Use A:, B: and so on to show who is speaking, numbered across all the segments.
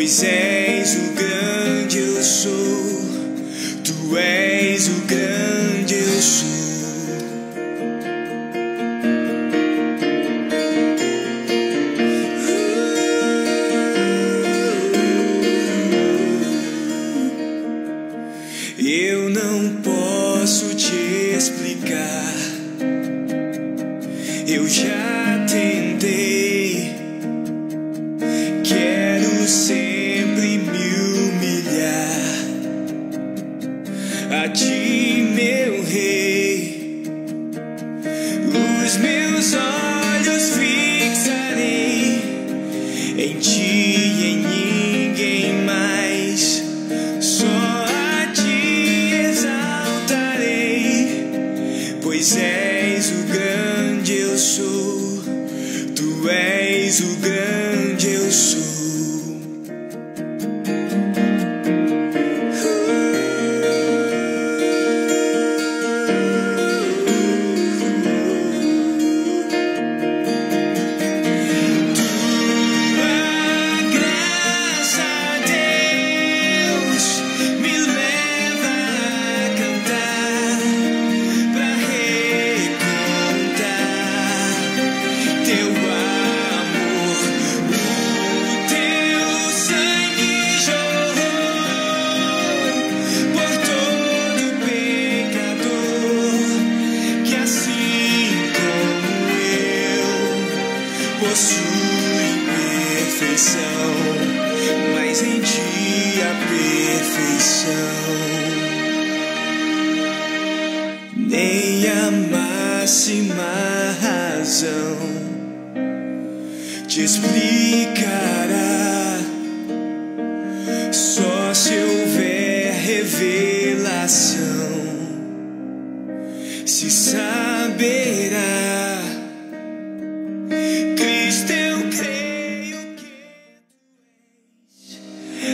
A: pois és o grande eu sou, tu és o grande eu sou. Eu não posso te explicar, eu já tentei. Quero sempre me humilhar a ti, meu rei. Os meus olhos fixarei em ti e em ninguém mais. Só a ti exaltarei, pois és o grande eu sou, tu és o grande eu sou. Possui perfeição, mas em ti a perfeição. Nem a máxima razão te explicará, só se houver revelação se saberá.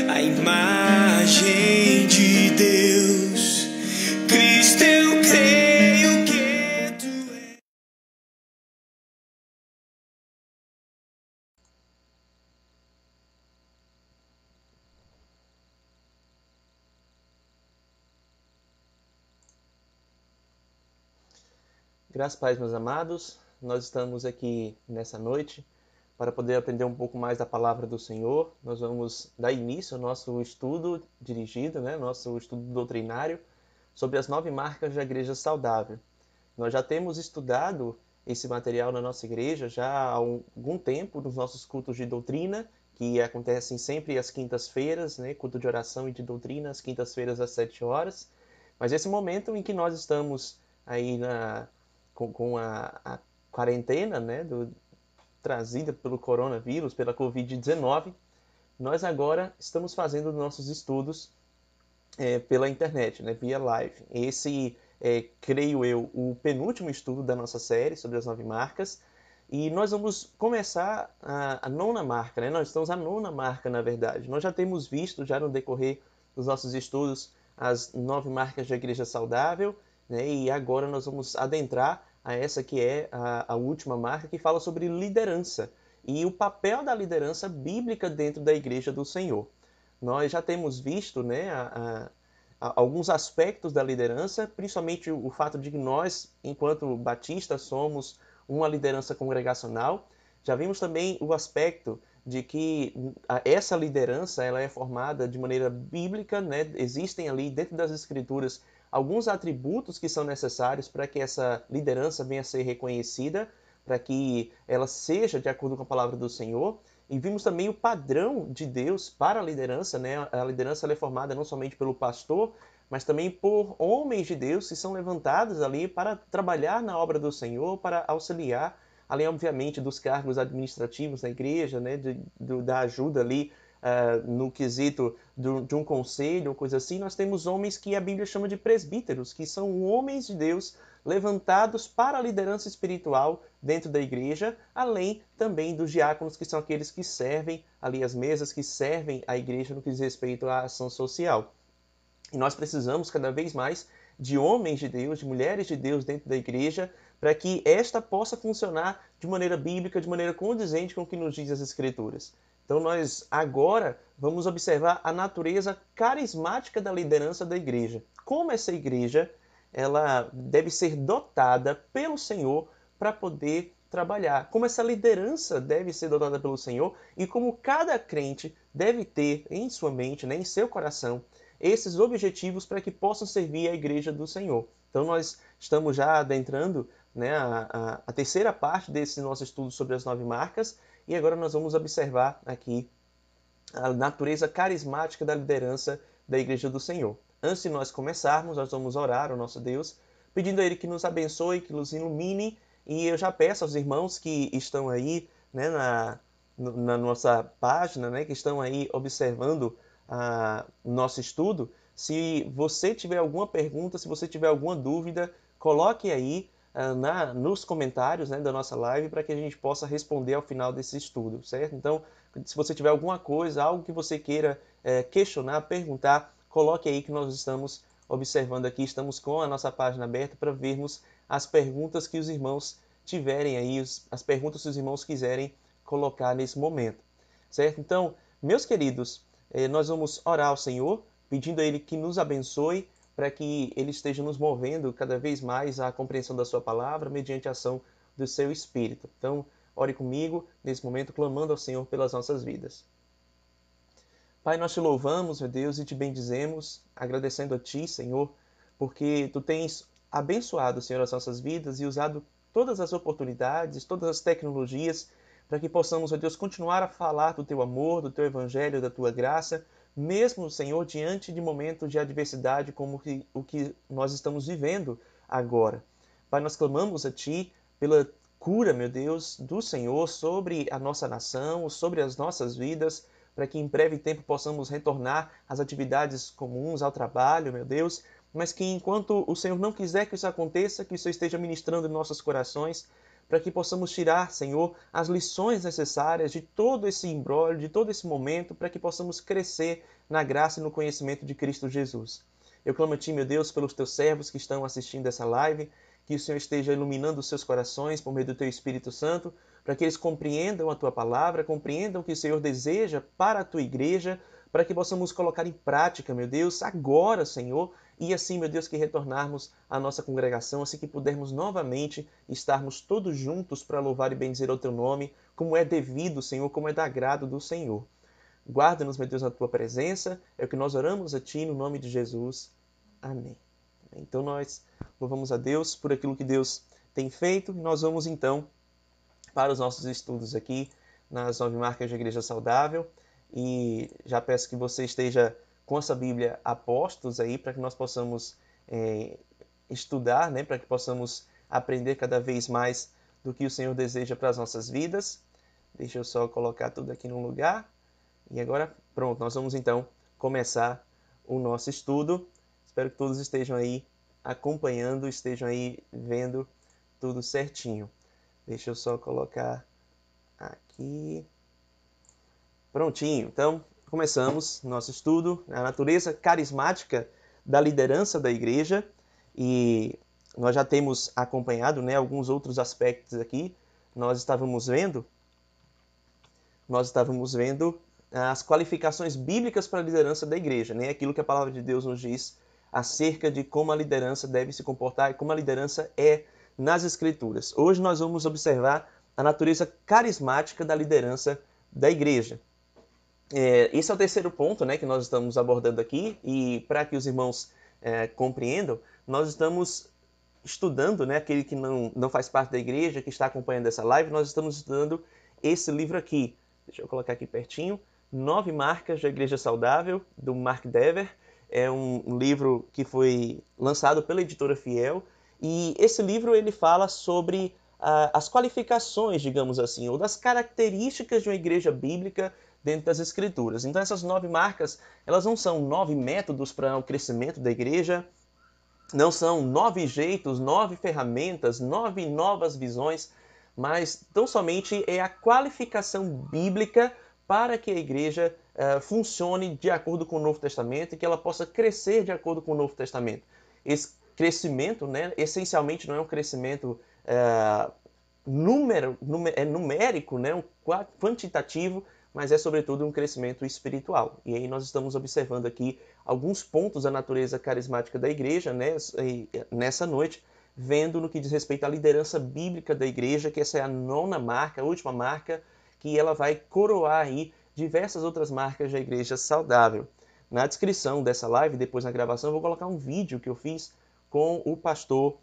A: A imagem de Deus, Cristo, eu creio que tu és.
B: Graças a Deus, meus amados, nós estamos aqui nessa noite para poder aprender um pouco mais da palavra do Senhor. Nós vamos dar início ao nosso estudo dirigido, nosso estudo doutrinário sobre as 9 marcas da igreja saudável. Nós já temos estudado esse material na nossa igreja já há algum tempo, nos nossos cultos de doutrina, que acontecem sempre às quintas-feiras, culto de oração e de doutrina, às quintas-feiras às 7 horas. Mas esse momento em que nós estamos aí com a quarentena, trazida pelo coronavírus, pela Covid-19, nós agora estamos fazendo nossos estudos pela internet, via live. Esse creio eu, o penúltimo estudo da nossa série sobre as 9 marcas, e nós vamos começar a 9ª marca, Nós estamos a 9ª marca, na verdade. Nós já temos visto, já no decorrer dos nossos estudos, as 9 marcas da igreja saudável, e agora nós vamos adentrar a essa que é a última marca, que fala sobre liderança e o papel da liderança bíblica dentro da igreja do Senhor. Nós já temos visto alguns aspectos da liderança, principalmente o fato de que nós, enquanto batistas, somos uma liderança congregacional. Já vimos também o aspecto de que essa liderança ela é formada de maneira bíblica, Existem ali dentro das Escrituras alguns atributos que são necessários para que essa liderança venha a ser reconhecida, para que ela seja de acordo com a palavra do Senhor. E vimos também o padrão de Deus para a liderança, A liderança ela é formada não somente pelo pastor, mas também por homens de Deus que são levantados ali para trabalhar na obra do Senhor, para auxiliar, além, obviamente, dos cargos administrativos da igreja, da ajuda ali no quesito de um conselho ou coisa assim. Nós temos homens que a Bíblia chama de presbíteros, que são homens de Deus levantados para a liderança espiritual dentro da igreja, além também dos diáconos, que são aqueles que servem ali as mesas, que servem a igreja no que diz respeito à ação social. E nós precisamos cada vez mais de homens de Deus, de mulheres de Deus dentro da igreja, para que esta possa funcionar de maneira bíblica, de maneira condizente com o que nos diz as Escrituras. Então nós agora vamos observar a natureza carismática da liderança da igreja. Como essa igreja ela deve ser dotada pelo Senhor para poder trabalhar. Como essa liderança deve ser dotada pelo Senhor e como cada crente deve ter em sua mente, né, em seu coração, esses objetivos para que possam servir a igreja do Senhor. Então nós estamos já adentrando, né, a terceira parte desse nosso estudo sobre as 9 marcas e agora nós vamos observar aqui a natureza carismática da liderança da igreja do Senhor. Antes de nós começarmos, nós vamos orar ao nosso Deus, pedindo a Ele que nos abençoe, que nos ilumine, e eu já peço aos irmãos que estão aí, né, na nossa página, né, que estão aí observando o nosso estudo, se você tiver alguma pergunta, se você tiver alguma dúvida, coloque aí nos comentários, né, da nossa live para que a gente possa responder ao final desse estudo, certo? Então, se você tiver alguma coisa, algo que você queira questionar, perguntar, coloque aí que nós estamos observando aqui, estamos com a nossa página aberta para vermos as perguntas que os irmãos tiverem aí, as perguntas que os irmãos quiserem colocar nesse momento, certo? Então, meus queridos, nós vamos orar ao Senhor, pedindo a Ele que nos abençoe, para que Ele esteja nos movendo cada vez mais à compreensão da sua palavra, mediante a ação do seu Espírito. Então, ore comigo nesse momento, clamando ao Senhor pelas nossas vidas. Pai, nós te louvamos, meu Deus, e te bendizemos, agradecendo a Ti, Senhor, porque Tu tens abençoado, Senhor, as nossas vidas e usado todas as oportunidades, todas as tecnologias, para que possamos, meu Deus, continuar a falar do Teu amor, do Teu Evangelho, da Tua graça, mesmo, Senhor, diante de momentos de adversidade como o que nós estamos vivendo agora. Pai, nós clamamos a Ti pela cura, meu Deus, do Senhor sobre a nossa nação, sobre as nossas vidas, para que em breve tempo possamos retornar às atividades comuns, ao trabalho, meu Deus, mas que enquanto o Senhor não quiser que isso aconteça, que o Senhor esteja ministrando em nossos corações, para que possamos tirar, Senhor, as lições necessárias de todo esse imbróglio, de todo esse momento, para que possamos crescer na graça e no conhecimento de Cristo Jesus. Eu clamo a Ti, meu Deus, pelos Teus servos que estão assistindo essa live, que o Senhor esteja iluminando os seus corações por meio do Teu Espírito Santo, para que eles compreendam a Tua palavra, compreendam o que o Senhor deseja para a Tua igreja, para que possamos colocar em prática, meu Deus, agora, Senhor, e assim, meu Deus, que retornarmos à nossa congregação, assim que pudermos novamente estarmos todos juntos para louvar e bendizer o Teu nome, como é devido, Senhor, como é da agrado do Senhor. Guarda-nos, meu Deus, na Tua presença, é o que nós oramos a Ti, no nome de Jesus. Amém. Então nós louvamos a Deus por aquilo que Deus tem feito, e nós vamos então para os nossos estudos aqui nas 9 marcas de Igreja Saudável, e já peço que você esteja com essa Bíblia a postos aí, para que nós possamos estudar, né, para que possamos aprender cada vez mais do que o Senhor deseja para as nossas vidas. Deixa eu só colocar tudo aqui no lugar. E agora, pronto, nós vamos então começar o nosso estudo. Espero que todos estejam aí acompanhando, estejam aí vendo tudo certinho. Deixa eu só colocar aqui. Prontinho. Então, começamos nosso estudo, a natureza carismática da liderança da igreja, e nós já temos acompanhado, né, alguns outros aspectos aqui. Nós estávamos vendo as qualificações bíblicas para a liderança da igreja, né? Aquilo que a palavra de Deus nos diz acerca de como a liderança deve se comportar e como a liderança é nas Escrituras. Hoje nós vamos observar a natureza carismática da liderança da igreja. Esse é o terceiro ponto, né, que nós estamos abordando aqui, e para que os irmãos compreendam, nós estamos estudando, né, aquele que não faz parte da igreja, que está acompanhando essa live, nós estamos estudando esse livro aqui. Deixa eu colocar aqui pertinho. 9 marcas da Igreja Saudável, do Mark Dever. É um livro que foi lançado pela editora Fiel, e esse livro ele fala sobre as qualificações, digamos assim, ou das características de uma igreja bíblica dentro das Escrituras. Então essas 9 marcas, elas não são 9 métodos para o crescimento da igreja, não são 9 jeitos, 9 ferramentas, 9 novas visões, mas tão somente é a qualificação bíblica para que a igreja funcione de acordo com o Novo Testamento e que ela possa crescer de acordo com o Novo Testamento. Esse crescimento, né, essencialmente não é um crescimento numérico, né? Quantitativo, mas é sobretudo um crescimento espiritual. E aí nós estamos observando aqui alguns pontos da natureza carismática da igreja, né, nessa noite, vendo no que diz respeito à liderança bíblica da igreja, que essa é a nona marca, a última marca, que ela vai coroar aí diversas outras marcas da igreja saudável. Na descrição dessa live, depois na gravação, eu vou colocar um vídeo que eu fiz com o pastor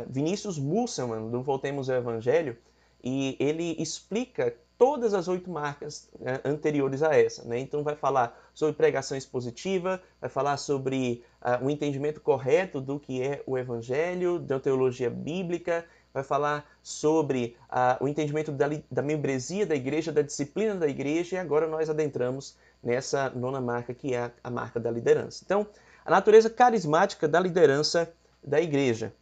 B: Vinícius Musselman, do Voltemos ao Evangelho, e ele explica todas as 8 marcas anteriores a essa, né? Então vai falar sobre pregação expositiva, vai falar sobre o entendimento correto do que é o Evangelho, da teologia bíblica, vai falar sobre o entendimento da membresia da igreja, da disciplina da igreja, e agora nós adentramos nessa nona marca, que é a marca da liderança. Então, a natureza carismática da liderança da igreja.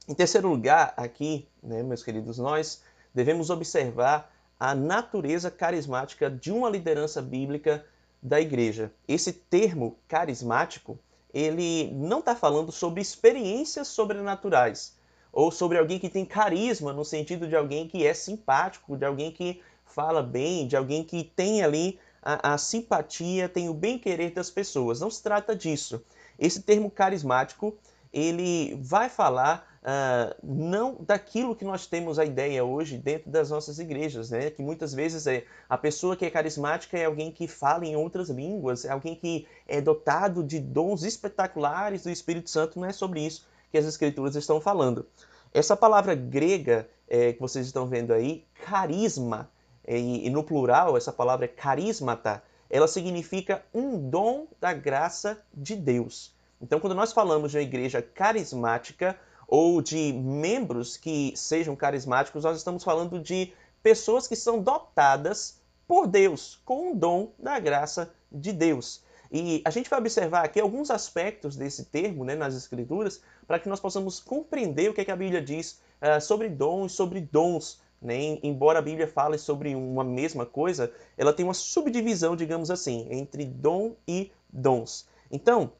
B: Em terceiro lugar, aqui, né, meus queridos, nós devemos observar a natureza carismática de uma liderança bíblica da igreja. Esse termo carismático, ele não está falando sobre experiências sobrenaturais, ou sobre alguém que tem carisma, no sentido de alguém que é simpático, de alguém que fala bem, de alguém que tem ali a simpatia, tem o bem-querer das pessoas. Não se trata disso. Esse termo carismático, ele vai falar não daquilo que nós temos a ideia hoje dentro das nossas igrejas, né? Que muitas vezes a pessoa que é carismática é alguém que fala em outras línguas, é alguém que é dotado de dons espetaculares do Espírito Santo. Não é sobre isso que as Escrituras estão falando. Essa palavra grega que vocês estão vendo aí, carisma, e no plural essa palavra é carismata, ela significa um dom da graça de Deus. Então, quando nós falamos de uma igreja carismática ou de membros que sejam carismáticos, nós estamos falando de pessoas que são dotadas por Deus, com um dom da graça de Deus. E a gente vai observar aqui alguns aspectos desse termo, né, nas Escrituras, para que nós possamos compreender o que a Bíblia diz sobre dons, sobre dons. Né? Embora a Bíblia fale sobre uma mesma coisa, ela tem uma subdivisão, digamos assim, entre dom e dons. Então,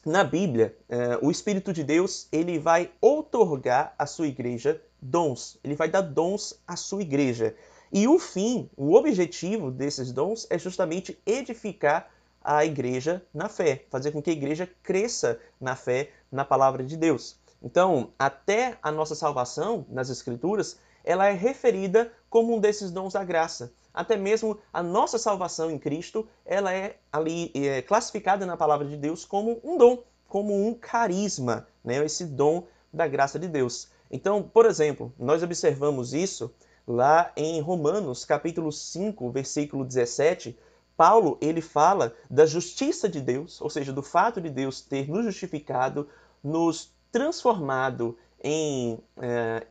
B: na Bíblia, o Espírito de Deus ele vai outorgar à sua igreja dons. Ele vai dar dons à sua igreja. E o objetivo desses dons é justamente edificar a igreja na fé, fazer com que a igreja cresça na fé, na palavra de Deus. Então, até a nossa salvação, nas Escrituras, ela é referida como um desses dons da graça. Até mesmo a nossa salvação em Cristo, ela é ali classificada na palavra de Deus como um dom, como um carisma, né? Esse dom da graça de Deus. Então, por exemplo, nós observamos isso lá em Romanos, capítulo 5, versículo 17, Paulo, ele fala da justiça de Deus, ou seja, do fato de Deus ter nos justificado, nos transformado em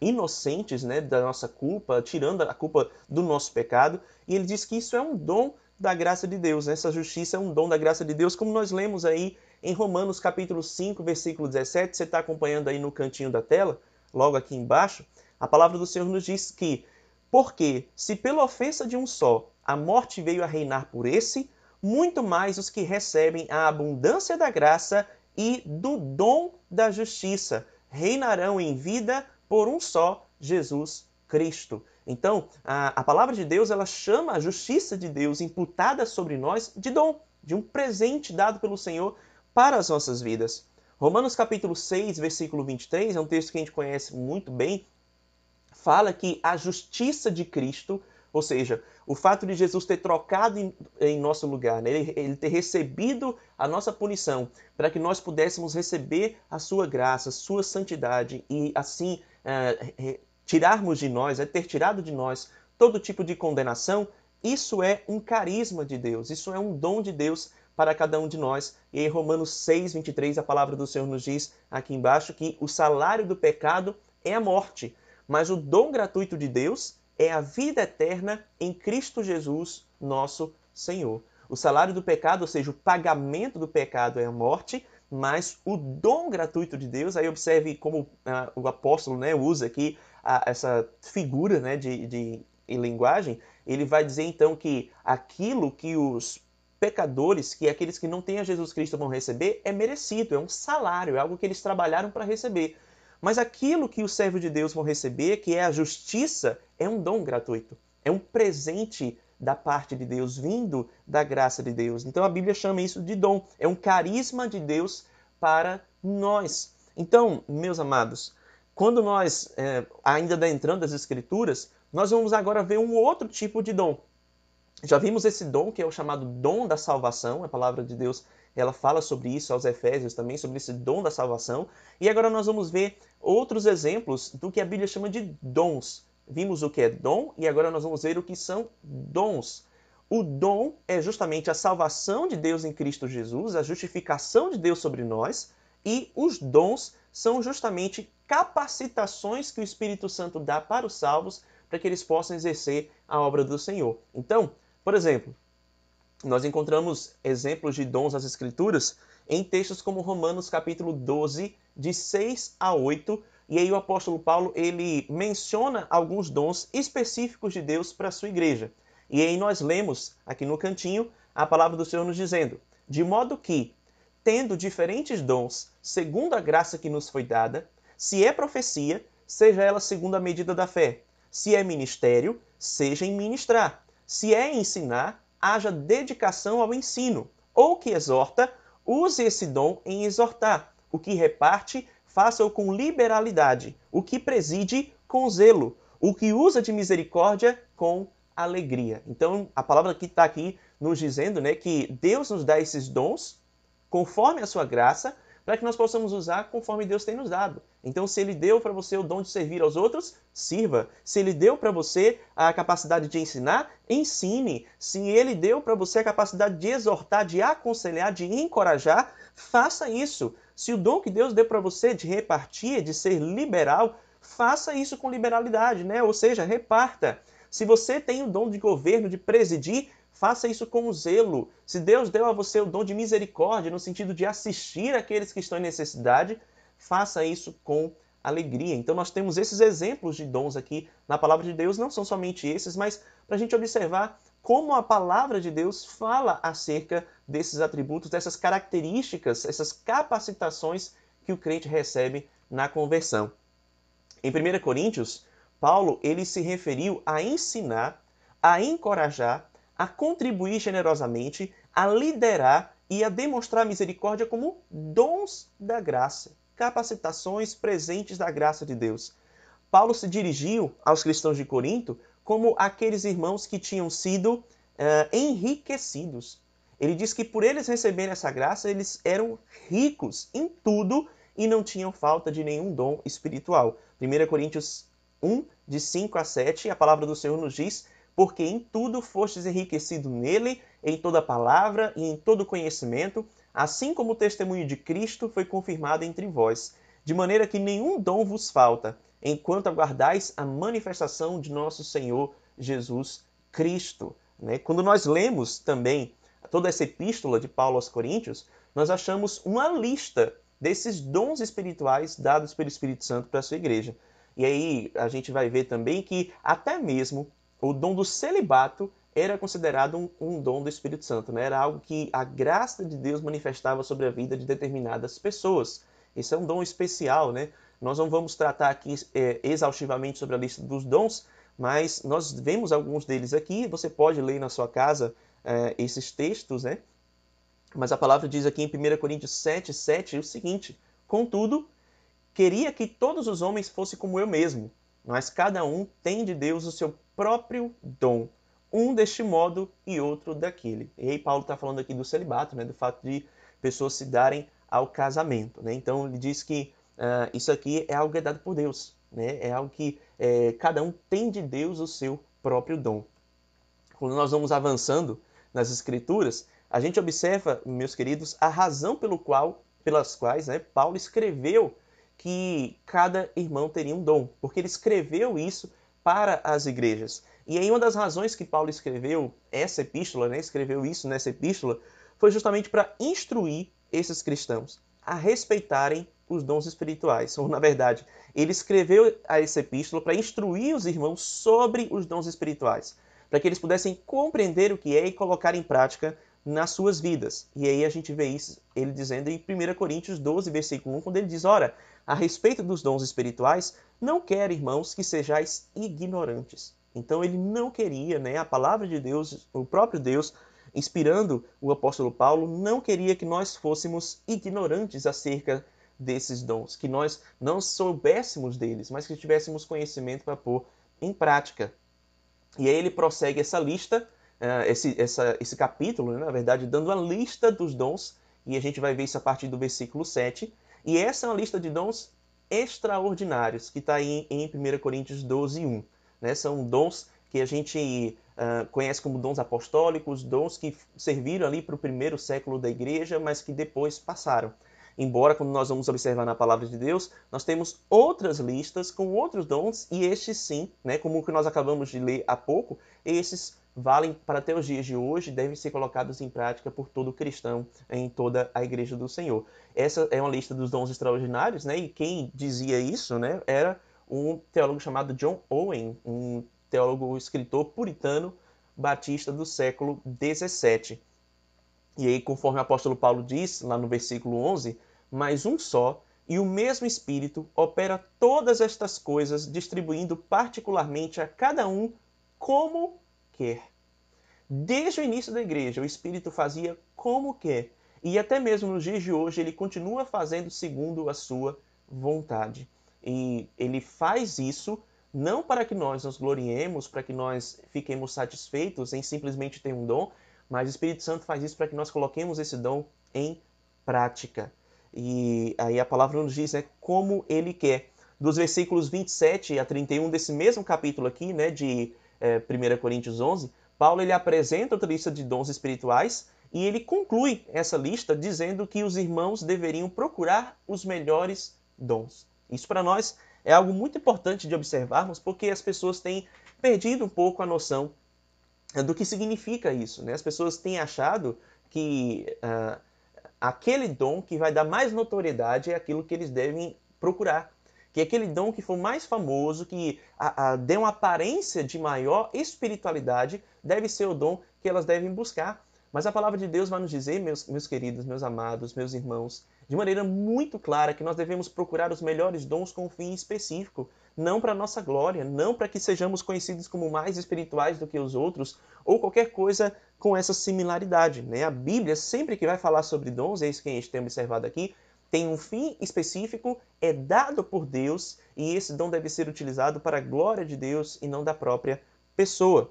B: inocentes, né, da nossa culpa, tirando a culpa do nosso pecado, e ele diz que isso é um dom da graça de Deus, né? Essa justiça é um dom da graça de Deus, como nós lemos aí em Romanos capítulo 5, versículo 17, você está acompanhando aí no cantinho da tela, logo aqui embaixo, a palavra do Senhor nos diz que, porque se pela ofensa de um só a morte veio a reinar por esse, muito mais os que recebem a abundância da graça e do dom da justiça reinarão em vida por um só, Jesus Cristo. Então, a palavra de Deus, ela chama a justiça de Deus imputada sobre nós de dom, de um presente dado pelo Senhor para as nossas vidas. Romanos capítulo 6, versículo 23, é um texto que a gente conhece muito bem, fala que a justiça de Cristo, ou seja, o fato de Jesus ter trocado em nosso lugar, né? ele ter recebido a nossa punição, para que nós pudéssemos receber a sua graça, a sua santidade e assim tirarmos de nós, ter tirado de nós todo tipo de condenação, isso é um carisma de Deus, isso é um dom de Deus para cada um de nós. E em Romanos 6, 23, a palavra do Senhor nos diz aqui embaixo que o salário do pecado é a morte, mas o dom gratuito de Deus é a vida eterna em Cristo Jesus, nosso Senhor. O salário do pecado, ou seja, o pagamento do pecado é a morte, mas o dom gratuito de Deus, aí observe como o apóstolo, né, usa aqui essa figura, né, de linguagem, ele vai dizer então que aquilo que os pecadores, que aqueles que não têm a Jesus Cristo vão receber, é merecido, é um salário, é algo que eles trabalharam para receber. Mas aquilo que os servos de Deus vão receber, que é a justiça, é um dom gratuito. É um presente da parte de Deus, vindo da graça de Deus. Então a Bíblia chama isso de dom. É um carisma de Deus para nós. Então, meus amados, quando nós ainda adentrando as Escrituras, nós vamos agora ver um outro tipo de dom. Já vimos esse dom, que é o chamado dom da salvação. A palavra de Deus, ela fala sobre isso aos Efésios também, sobre esse dom da salvação. E agora nós vamos ver outros exemplos do que a Bíblia chama de dons. Vimos o que é dom e agora nós vamos ver o que são dons. O dom é justamente a salvação de Deus em Cristo Jesus, a justificação de Deus sobre nós, e os dons são justamente capacitações que o Espírito Santo dá para os salvos para que eles possam exercer a obra do Senhor. Então, por exemplo, nós encontramos exemplos de dons nas Escrituras em textos como Romanos capítulo 12, de 6 a 8, e aí o apóstolo Paulo ele menciona alguns dons específicos de Deus para a sua igreja. E aí nós lemos aqui no cantinho a palavra do Senhor nos dizendo: de modo que, tendo diferentes dons, segundo a graça que nos foi dada, se é profecia, seja ela segundo a medida da fé. Se é ministério, seja em ministrar. Se é ensinar, haja dedicação ao ensino. Ou que exorta, use esse dom em exortar. O que reparte, faça-o com liberalidade. O que preside, com zelo. O que usa de misericórdia, com alegria. Então, a palavra que está aqui nos dizendo, né, que Deus nos dá esses dons conforme a sua graça, para que nós possamos usar conforme Deus tem nos dado. Então, se Ele deu para você o dom de servir aos outros, sirva. Se Ele deu para você a capacidade de ensinar, ensine. Se Ele deu para você a capacidade de exortar, de aconselhar, de encorajar, faça isso. Se o dom que Deus deu para você de repartir, de ser liberal, faça isso com liberalidade, né? Ou seja, reparta. Se você tem o dom de governo, de presidir, faça isso com zelo. Se Deus deu a você o dom de misericórdia, no sentido de assistir aqueles que estão em necessidade, faça isso com alegria. Então nós temos esses exemplos de dons aqui na palavra de Deus, não são somente esses, mas para a gente observar como a palavra de Deus fala acerca desses atributos, dessas características, essas capacitações que o crente recebe na conversão. Em 1 Coríntios, Paulo ele se referiu a ensinar, a encorajar, a contribuir generosamente, a liderar e a demonstrar misericórdia como dons da graça, capacitações presentes da graça de Deus. Paulo se dirigiu aos cristãos de Corinto como aqueles irmãos que tinham sido enriquecidos. Ele diz que por eles receberem essa graça, eles eram ricos em tudo e não tinham falta de nenhum dom espiritual. 1 Coríntios 1, de 5 a 7, a palavra do Senhor nos diz: porque em tudo fostes enriquecido nele, em toda palavra e em todo conhecimento, assim como o testemunho de Cristo foi confirmado entre vós, de maneira que nenhum dom vos falta, enquanto aguardais a manifestação de nosso Senhor Jesus Cristo. Quando nós lemos também toda essa epístola de Paulo aos Coríntios, nós achamos uma lista desses dons espirituais dados pelo Espírito Santo para a sua igreja. E aí a gente vai ver também que até mesmo o dom do celibato era considerado um dom do Espírito Santo, né? Era algo que a graça de Deus manifestava sobre a vida de determinadas pessoas. Esse é um dom especial, né? Nós não vamos tratar aqui exaustivamente sobre a lista dos dons, mas nós vemos alguns deles aqui. Você pode ler na sua casa esses textos, né? Mas a palavra diz aqui em 1 Coríntios 7, 7 o seguinte: contudo, queria que todos os homens fossem como eu mesmo, mas cada um tem de Deus o seu próprio dom, um deste modo e outro daquele. E aí Paulo está falando aqui do celibato, né, do fato de pessoas se darem ao casamento. Né? Então ele diz que isso aqui é algo que é dado por Deus, né? É algo que cada um tem de Deus o seu próprio dom. Quando nós vamos avançando nas Escrituras, a gente observa, meus queridos, a razão pelas quais, né, Paulo escreveu que cada irmão teria um dom, porque ele escreveu isso para as igrejas. E aí uma das razões que Paulo escreveu essa epístola, né, escreveu isso nessa epístola, foi justamente para instruir esses cristãos a respeitarem os dons espirituais. Ou, na verdade, ele escreveu essa epístola para instruir os irmãos sobre os dons espirituais, para que eles pudessem compreender o que é e colocar em prática nas suas vidas. E aí a gente vê isso, ele dizendo em 1 Coríntios 12, versículo 1, quando ele diz, ora, a respeito dos dons espirituais, não quero, irmãos, que sejais ignorantes. Então ele não queria, né, a palavra de Deus, o próprio Deus, inspirando o apóstolo Paulo, não queria que nós fôssemos ignorantes acerca desses dons, que nós não soubéssemos deles, mas que tivéssemos conhecimento para pôr em prática. E aí ele prossegue essa lista, esse capítulo, né, na verdade, dando a lista dos dons, e a gente vai ver isso a partir do versículo 7, e essa é uma lista de dons extraordinários, que está aí em 1 Coríntios 12, 1. Né? São dons que a gente conhece como dons apostólicos, dons que serviram ali para o primeiro século da igreja, mas que depois passaram. Embora, quando nós vamos observar na palavra de Deus, nós temos outras listas com outros dons, e estes sim, né, como o que nós acabamos de ler há pouco, esses valem para até os dias de hoje, devem ser colocados em prática por todo cristão em toda a igreja do Senhor. Essa é uma lista dos dons extraordinários, né, e quem dizia isso, né, era um teólogo chamado John Owen, um teólogo, escritor puritano, batista do século 17. E aí, conforme o apóstolo Paulo diz, lá no versículo 11, mas um só, e o mesmo Espírito opera todas estas coisas, distribuindo particularmente a cada um como quer. Desde o início da igreja, o Espírito fazia como quer, e até mesmo nos dias de hoje ele continua fazendo segundo a sua vontade. E ele faz isso não para que nós nos gloriemos, para que nós fiquemos satisfeitos em simplesmente ter um dom, mas o Espírito Santo faz isso para que nós coloquemos esse dom em prática. E aí a palavra nos diz, né, como ele quer. Dos versículos 27 a 31 desse mesmo capítulo aqui, né, de 1 Coríntios 11, Paulo ele apresenta outra lista de dons espirituais e ele conclui essa lista dizendo que os irmãos deveriam procurar os melhores dons. Isso para nós é algo muito importante de observarmos, porque as pessoas têm perdido um pouco a noção do que significa isso. Né? As pessoas têm achado que aquele dom que vai dar mais notoriedade é aquilo que eles devem procurar. Que aquele dom que for mais famoso, que dê uma aparência de maior espiritualidade, deve ser o dom que elas devem buscar. Mas a palavra de Deus vai nos dizer, meus queridos, meus amados, meus irmãos, de maneira muito clara, que nós devemos procurar os melhores dons com um fim específico, não para a nossa glória, não para que sejamos conhecidos como mais espirituais do que os outros, ou qualquer coisa com essa similaridade. Né? A Bíblia, sempre que vai falar sobre dons, é isso que a gente tem observado aqui, tem um fim específico, é dado por Deus, e esse dom deve ser utilizado para a glória de Deus e não da própria pessoa.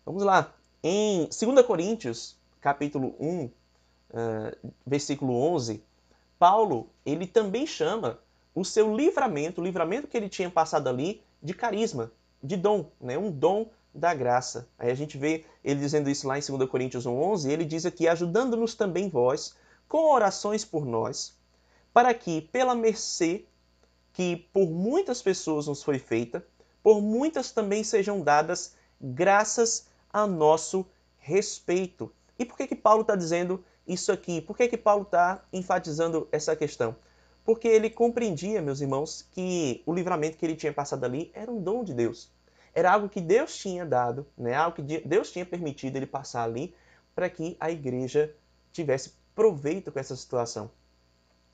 B: Vamos lá. Em 2 Coríntios, capítulo 1, versículo 11, Paulo ele também chama o seu livramento, o livramento que ele tinha passado ali, de carisma, de dom, né? Um dom da graça. Aí a gente vê ele dizendo isso lá em 2 Coríntios 1:11, ele diz aqui, ajudando-nos também vós, com orações por nós, para que, pela mercê que por muitas pessoas nos foi feita, por muitas também sejam dadas graças a nosso respeito. E por que Paulo está dizendo isso aqui? Por que Paulo está enfatizando essa questão? Porque ele compreendia, meus irmãos, que o livramento que ele tinha passado ali era um dom de Deus. Era algo que Deus tinha dado, né? Algo que Deus tinha permitido ele passar ali para que a igreja tivesse proveito com essa situação,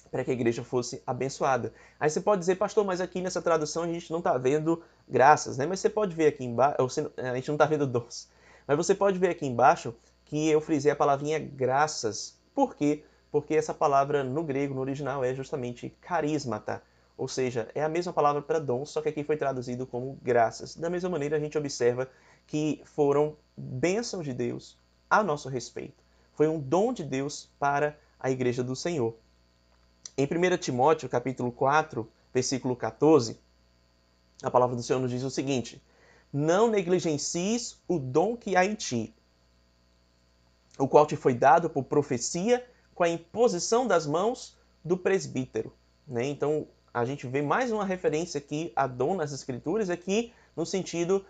B: para que a igreja fosse abençoada. Aí você pode dizer, pastor, mas aqui nessa tradução a gente não está vendo graças, né? Mas você pode ver aqui embaixo, a gente não está vendo dons, mas você pode ver aqui embaixo que eu frisei a palavrinha graças. Por quê? Porque essa palavra no grego, no original, é justamente carismata, ou seja, é a mesma palavra para dom, só que aqui foi traduzido como graças. Da mesma maneira, a gente observa que foram bênçãos de Deus a nosso respeito. Foi um dom de Deus para a igreja do Senhor. Em 1 Timóteo, capítulo 4, versículo 14, a palavra do Senhor nos diz o seguinte: não negligencies o dom que há em ti, o qual te foi dado por profecia com a imposição das mãos do presbítero. Né? Então, a gente vê mais uma referência aqui a dom nas Escrituras, aqui no sentido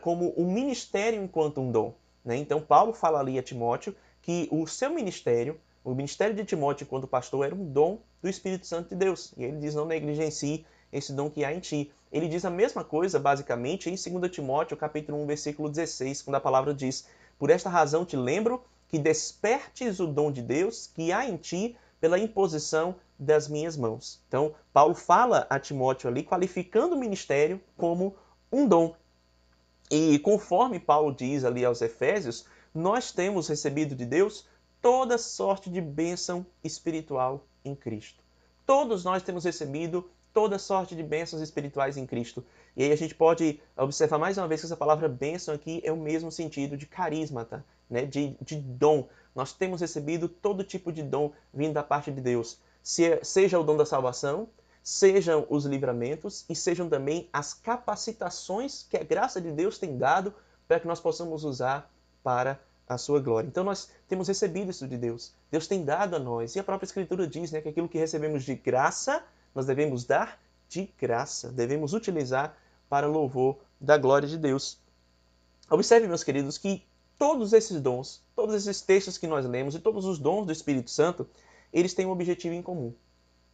B: como um ministério enquanto um dom. Né? Então, Paulo fala ali a Timóteo que o seu ministério, o ministério de Timóteo enquanto pastor, era um dom do Espírito Santo de Deus. E ele diz, não negligencie esse dom que há em ti. Ele diz a mesma coisa, basicamente, em 2 Timóteo, capítulo 1, versículo 16, quando a palavra diz, Por esta razão te lembro que despertes o dom de Deus que há em ti pela imposição das minhas mãos. Então, Paulo fala a Timóteo ali, qualificando o ministério como um dom. E conforme Paulo diz ali aos Efésios, nós temos recebido de Deus toda sorte de bênção espiritual em Cristo. Todos nós temos recebido toda sorte de bênçãos espirituais em Cristo. E aí a gente pode observar mais uma vez que essa palavra bênção aqui é o mesmo sentido de carisma, tá? Né? De dom. Nós temos recebido todo tipo de dom vindo da parte de Deus. Seja o dom da salvação, sejam os livramentos e sejam também as capacitações que a graça de Deus tem dado para que nós possamos usar para a sua glória. Então nós temos recebido isso de Deus. Deus tem dado a nós. E a própria Escritura diz, né, que aquilo que recebemos de graça, nós devemos dar de graça. Devemos utilizar para louvor da glória de Deus. Observe, meus queridos, que todos esses dons, todos esses textos que nós lemos e todos os dons do Espírito Santo, eles têm um objetivo em comum.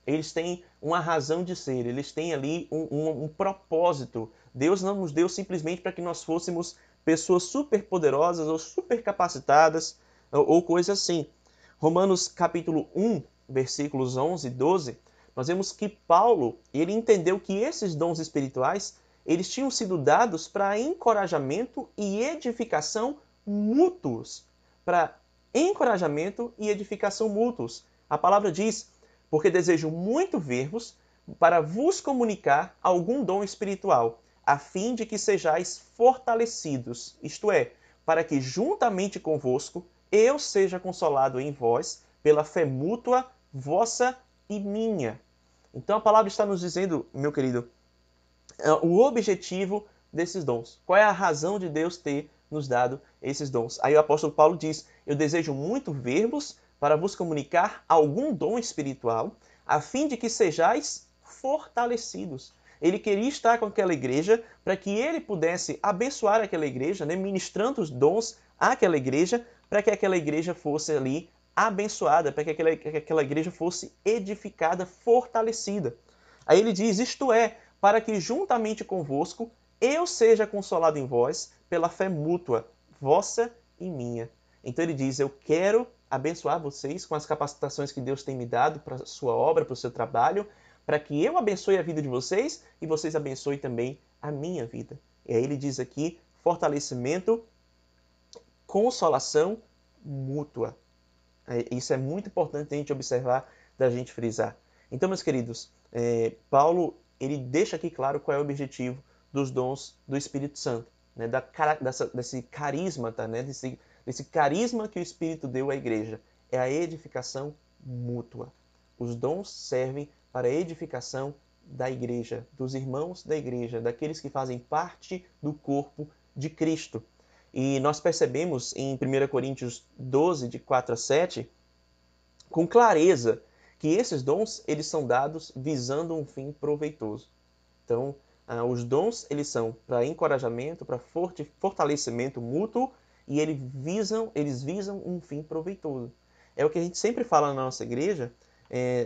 B: Eles têm uma razão de ser, eles têm ali um propósito. Deus não nos deu simplesmente para que nós fôssemos pessoas super poderosas ou super capacitadas ou coisa assim. Romanos capítulo 1, versículos 11 e 12, nós vemos que Paulo, ele entendeu que esses dons espirituais, eles tinham sido dados para encorajamento e edificação mútuos. Para encorajamento e edificação mútuos. A palavra diz, porque desejo muito ver-vos para vos comunicar algum dom espiritual, a fim de que sejais fortalecidos, isto é, para que juntamente convosco eu seja consolado em vós pela fé mútua vossa e minha. Então a palavra está nos dizendo, meu querido, o objetivo desses dons. Qual é a razão de Deus ter nos dado esses dons? Aí o apóstolo Paulo diz, eu desejo muito ver-vos para vos comunicar algum dom espiritual, a fim de que sejais fortalecidos. Ele queria estar com aquela igreja para que ele pudesse abençoar aquela igreja, né, ministrando os dons àquela igreja, para que aquela igreja fosse ali abençoada, para que aquela igreja fosse edificada, fortalecida. Aí ele diz, isto é, para que juntamente convosco eu seja consolado em vós pela fé mútua, vossa e minha. Então ele diz, eu quero abençoar vocês com as capacitações que Deus tem me dado para a sua obra, para o seu trabalho, para que eu abençoe a vida de vocês e vocês abençoem também a minha vida. E aí ele diz aqui, fortalecimento, consolação mútua. Isso é muito importante a gente observar, da gente frisar. Então, meus queridos, Paulo ele deixa aqui claro qual é o objetivo dos dons do Espírito Santo, né? Desse carisma, tá? Né? Desse carisma que o Espírito deu à igreja. É a edificação mútua. Os dons servem para a edificação da igreja, dos irmãos da igreja, daqueles que fazem parte do corpo de Cristo. E nós percebemos em 1 Coríntios 12, de 4 a 7, com clareza, que esses dons eles são dados visando um fim proveitoso. Então, os dons eles são para encorajamento, para fortalecimento mútuo, e eles visam um fim proveitoso. É o que a gente sempre fala na nossa igreja,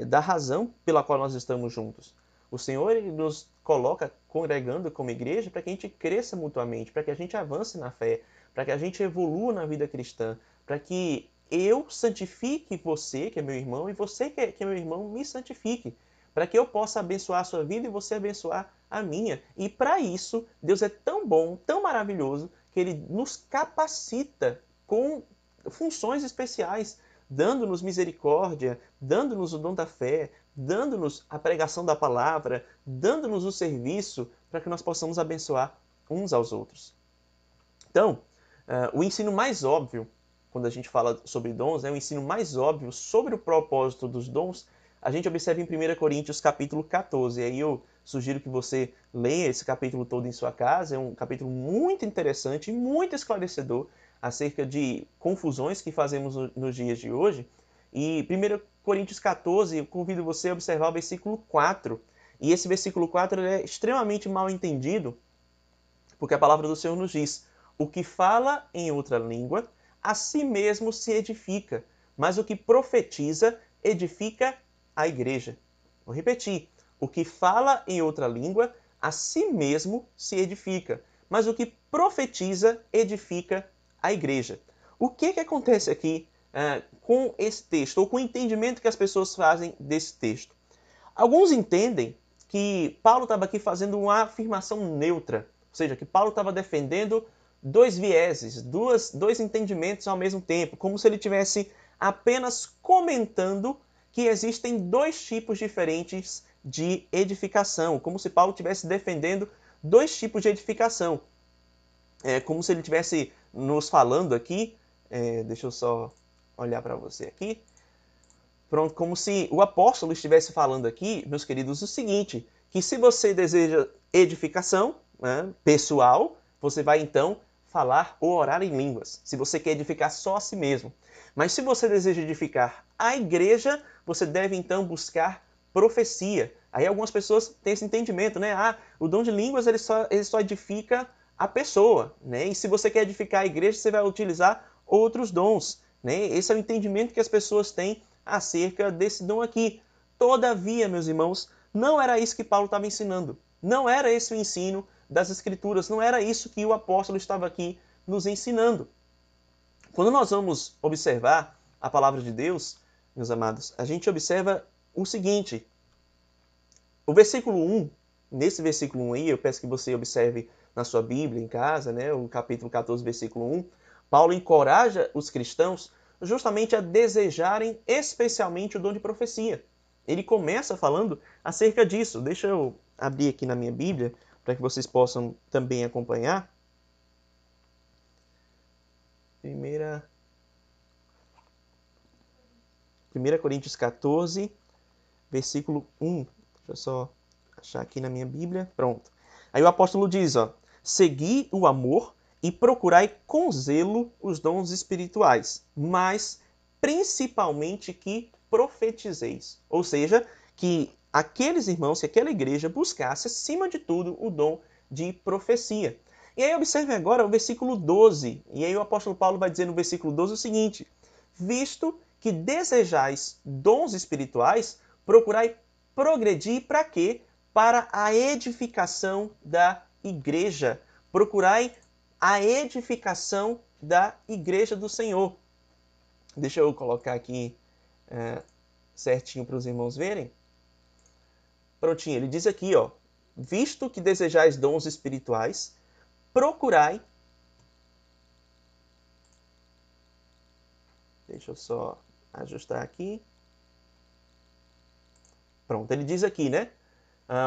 B: da razão pela qual nós estamos juntos. O Senhor ele nos coloca congregando como igreja para que a gente cresça mutuamente, para que a gente avance na fé, para que a gente evolua na vida cristã, para que eu santifique você, que é meu irmão, e você, que é meu irmão, me santifique, para que eu possa abençoar a sua vida e você abençoar a minha. E para isso, Deus é tão bom, tão maravilhoso, que Ele nos capacita com funções especiais, dando-nos misericórdia, dando-nos o dom da fé, dando-nos a pregação da palavra, dando-nos o serviço, para que nós possamos abençoar uns aos outros. Então, o ensino mais óbvio, quando a gente fala sobre dons, o ensino mais óbvio sobre o propósito dos dons, a gente observa em 1 Coríntios capítulo 14. E aí eu sugiro que você leia esse capítulo todo em sua casa. É um capítulo muito interessante e muito esclarecedor acerca de confusões que fazemos nos dias de hoje. E 1 Coríntios 14, eu convido você a observar o versículo 4. E esse versículo 4 é extremamente mal entendido, porque a palavra do Senhor nos diz, o que fala em outra língua, a si mesmo se edifica, mas o que profetiza, edifica a igreja. Vou repetir. O que fala em outra língua, a si mesmo se edifica, mas o que profetiza, edifica a igreja. O que acontece aqui com esse texto, ou com o entendimento que as pessoas fazem desse texto? Alguns entendem que Paulo estava aqui fazendo uma afirmação neutra, ou seja, que Paulo estava defendendo dois vieses, dois entendimentos ao mesmo tempo, como se ele estivesse apenas comentando que existem dois tipos diferentes de edificação, como se Paulo estivesse defendendo dois tipos de edificação. É como se ele estivesse nos falando aqui, deixa eu só olhar para você aqui, pronto, como se o apóstolo estivesse falando aqui, meus queridos, o seguinte, que se você deseja edificação pessoal, você vai então falar ou orar em línguas, se você quer edificar só a si mesmo. Mas se você deseja edificar a igreja, você deve então buscar profecia. Aí algumas pessoas têm esse entendimento, né? O dom de línguas ele só edifica a pessoa, né? E se você quer edificar a igreja, você vai utilizar outros dons, né? Esse é o entendimento que as pessoas têm acerca desse dom aqui. Todavia, meus irmãos, não era isso que Paulo estava ensinando. Não era esse o ensino das Escrituras, não era isso que o apóstolo estava aqui nos ensinando. Quando nós vamos observar a palavra de Deus, meus amados, a gente observa o seguinte. O versículo 1, nesse versículo 1 aí, eu peço que você observe na sua Bíblia em casa, né, o capítulo 14, versículo 1, Paulo encoraja os cristãos justamente a desejarem especialmente o dom de profecia. Ele começa falando acerca disso. Deixa eu abrir aqui na minha Bíblia, para que vocês possam também acompanhar. 1 Coríntios 14, versículo 1. Deixa eu só achar aqui na minha Bíblia. Pronto. Aí o apóstolo diz, segui o amor e procurai com zelo os dons espirituais, mas principalmente que profetizeis. Ou seja, que aqueles irmãos, que aquela igreja buscasse, acima de tudo, o dom de profecia. E aí observe agora o versículo 12. E aí o apóstolo Paulo vai dizer no versículo 12 o seguinte: visto que desejais dons espirituais, procurai progredir para quê? Para a edificação da igreja. Procurai a edificação da igreja do Senhor. Deixa eu colocar aqui certinho para os irmãos verem. Prontinho, ele diz aqui, visto que desejais dons espirituais, procurai. Deixa eu só ajustar aqui. Pronto, ele diz aqui, né?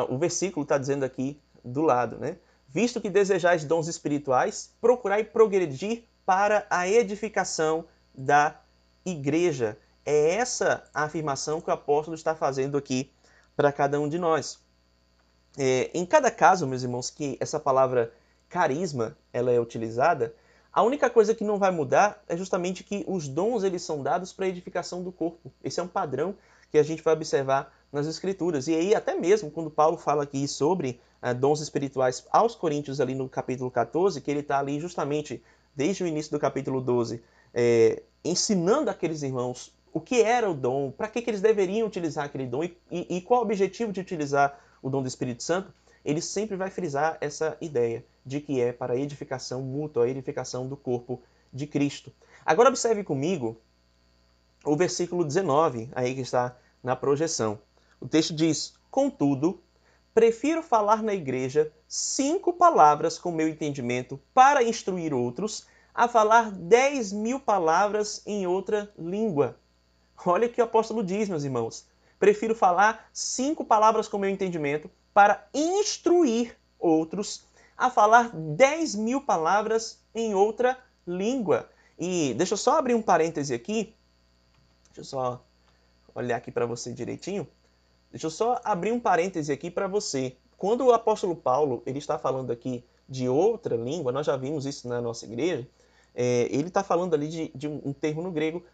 B: O versículo está dizendo aqui do lado, né? Visto que desejais dons espirituais, procurai progredir para a edificação da igreja. É essa a afirmação que o apóstolo está fazendo aqui para cada um de nós. Em cada caso, meus irmãos, que essa palavra carisma ela é utilizada, a única coisa que não vai mudar é justamente que os dons eles são dados para a edificação do corpo. Esse é um padrão que a gente vai observar nas Escrituras. E aí, até mesmo, quando Paulo fala aqui sobre dons espirituais aos Coríntios, ali no capítulo 14, que ele está ali justamente desde o início do capítulo 12, ensinando aqueles irmãos o que era o dom, para que eles deveriam utilizar aquele dom e qual o objetivo de utilizar o dom do Espírito Santo, ele sempre vai frisar essa ideia de que é para a edificação mútua, a edificação do corpo de Cristo. Agora observe comigo o versículo 19, aí que está na projeção. O texto diz, contudo, prefiro falar na igreja 5 palavras com meu entendimento para instruir outros, a falar 10.000 palavras em outra língua. Olha o que o apóstolo diz, meus irmãos. Prefiro falar 5 palavras com meu entendimento para instruir outros, a falar 10.000 palavras em outra língua. E deixa eu só abrir um parêntese aqui. Deixa eu só olhar aqui para você direitinho. Deixa eu só abrir um parêntese aqui para você. Quando o apóstolo Paulo ele está falando aqui de outra língua, nós já vimos isso na nossa igreja, ele está falando ali de um termo no grego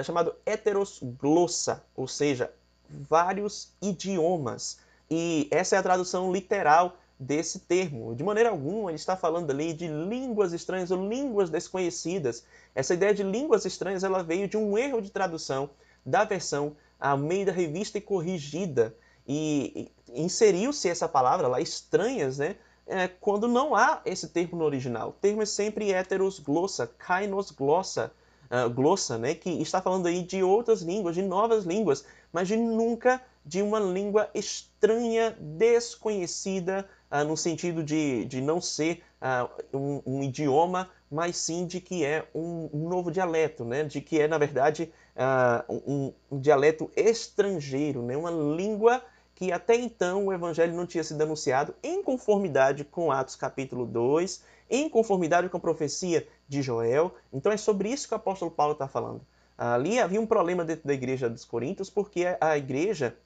B: chamado heterosglossa, ou seja, vários idiomas. E essa é a tradução literal desse termo. De maneira alguma, ele está falando ali de línguas estranhas ou línguas desconhecidas. Essa ideia de línguas estranhas ela veio de um erro de tradução da versão Almeida Revista e Corrigida. E inseriu-se essa palavra lá, estranhas, né, quando não há esse termo no original. O termo é sempre heteros glossa, kainos glossa, glossa, né, que está falando aí de outras línguas, de novas línguas, mas nunca de uma língua estranha, desconhecida, no sentido de não ser um idioma, mas sim de que é um novo dialeto, né, de que é, na verdade, um dialeto estrangeiro, né, uma língua que até então o evangelho não tinha sido anunciado em conformidade com Atos capítulo 2, em conformidade com a profecia de Joel. Então é sobre isso que o apóstolo Paulo está falando. Ali havia um problema dentro da igreja dos Coríntios, porque a igreja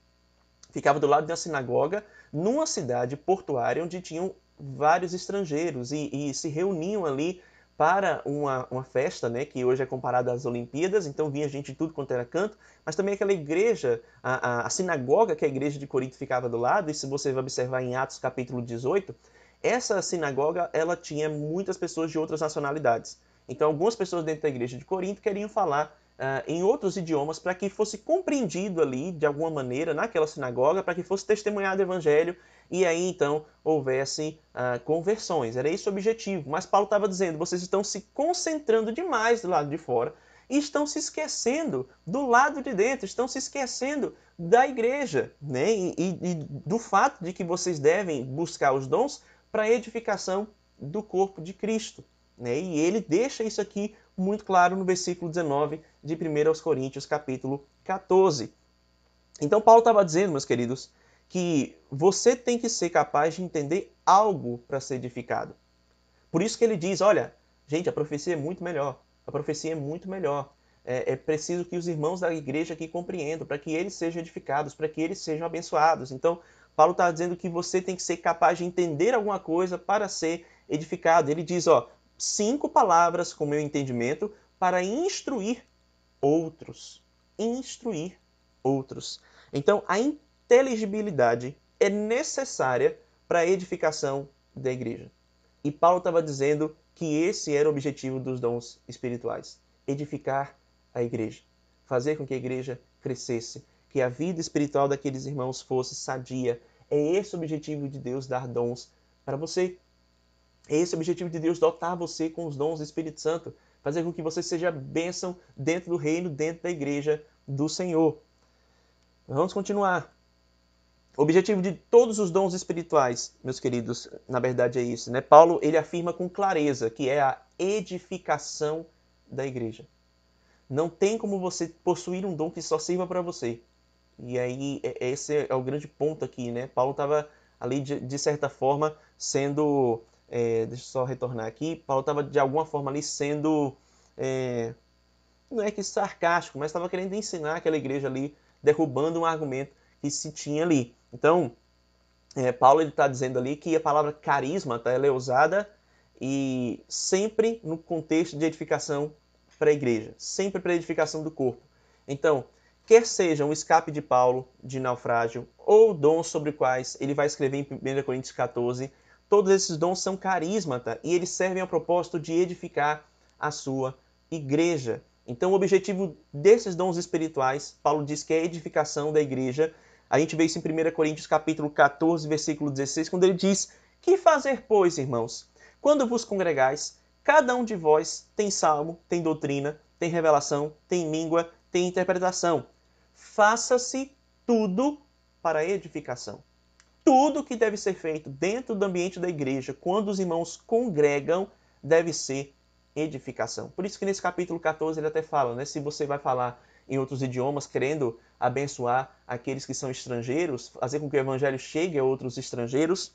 B: ficava do lado de uma sinagoga, numa cidade portuária onde tinham vários estrangeiros e se reuniam ali para uma festa, né, que hoje é comparada às Olimpíadas, então vinha gente de tudo quanto era canto, mas também aquela igreja, a sinagoga que a igreja de Corinto ficava do lado, e se você vai observar em Atos capítulo 18, essa sinagoga ela tinha muitas pessoas de outras nacionalidades. Então algumas pessoas dentro da igreja de Corinto queriam falar em outros idiomas para que fosse compreendido ali, de alguma maneira, naquela sinagoga, para que fosse testemunhado o evangelho e aí então houvesse conversões. Era esse o objetivo. Mas Paulo estava dizendo, vocês estão se concentrando demais do lado de fora e estão se esquecendo do lado de dentro, estão se esquecendo da igreja, né? E do fato de que vocês devem buscar os dons para a edificação do corpo de Cristo. Né? E ele deixa isso aqui muito claro no versículo 19 de 1 aos Coríntios, capítulo 14. Então Paulo estava dizendo, meus queridos, que você tem que ser capaz de entender algo para ser edificado. Por isso que ele diz, olha, gente, a profecia é muito melhor. A profecia é muito melhor. É preciso que os irmãos da igreja aqui compreendam, para que eles sejam edificados, para que eles sejam abençoados. Então, Paulo está dizendo que você tem que ser capaz de entender alguma coisa para ser edificado. Ele diz, 5 palavras com meu entendimento para instruir outros. Instruir outros. Então, a inteligibilidade é necessária para a edificação da igreja. E Paulo estava dizendo que esse era o objetivo dos dons espirituais. Edificar a igreja. Fazer com que a igreja crescesse. Que a vida espiritual daqueles irmãos fosse sadia. É esse o objetivo de Deus dar dons para você. É esse o objetivo de Deus dotar você com os dons do Espírito Santo. Fazer com que você seja bênção dentro do reino, dentro da igreja do Senhor. Vamos continuar. O objetivo de todos os dons espirituais, meus queridos, na verdade é isso, né? Paulo, ele afirma com clareza que é a edificação da igreja. Não tem como você possuir um dom que só sirva para você. E aí, esse é o grande ponto aqui, né? Paulo estava ali, de certa forma, sendo... deixa eu só retornar aqui. Paulo estava, de alguma forma, ali sendo... não é que sarcástico, mas estava querendo ensinar aquela igreja ali, derrubando um argumento que se tinha ali. Então, Paulo está dizendo ali que a palavra carisma ela é usada e sempre no contexto de edificação para a igreja, sempre para a edificação do corpo. Então, quer seja um escape de Paulo de naufrágio ou dons sobre quais ele vai escrever em 1 Coríntios 14, todos esses dons são carismata e eles servem ao propósito de edificar a sua igreja. Então, o objetivo desses dons espirituais, Paulo diz que é a edificação da igreja. A gente vê isso em 1 Coríntios capítulo 14, versículo 16, quando ele diz: que fazer, pois, irmãos? Quando vos congregais, cada um de vós tem salmo, tem doutrina, tem revelação, tem língua, tem interpretação. Faça-se tudo para a edificação. Tudo que deve ser feito dentro do ambiente da igreja, quando os irmãos congregam, deve ser edificação. Por isso que nesse capítulo 14 ele até fala, né? Se você vai falar em outros idiomas, querendo abençoar aqueles que são estrangeiros, fazer com que o evangelho chegue a outros estrangeiros,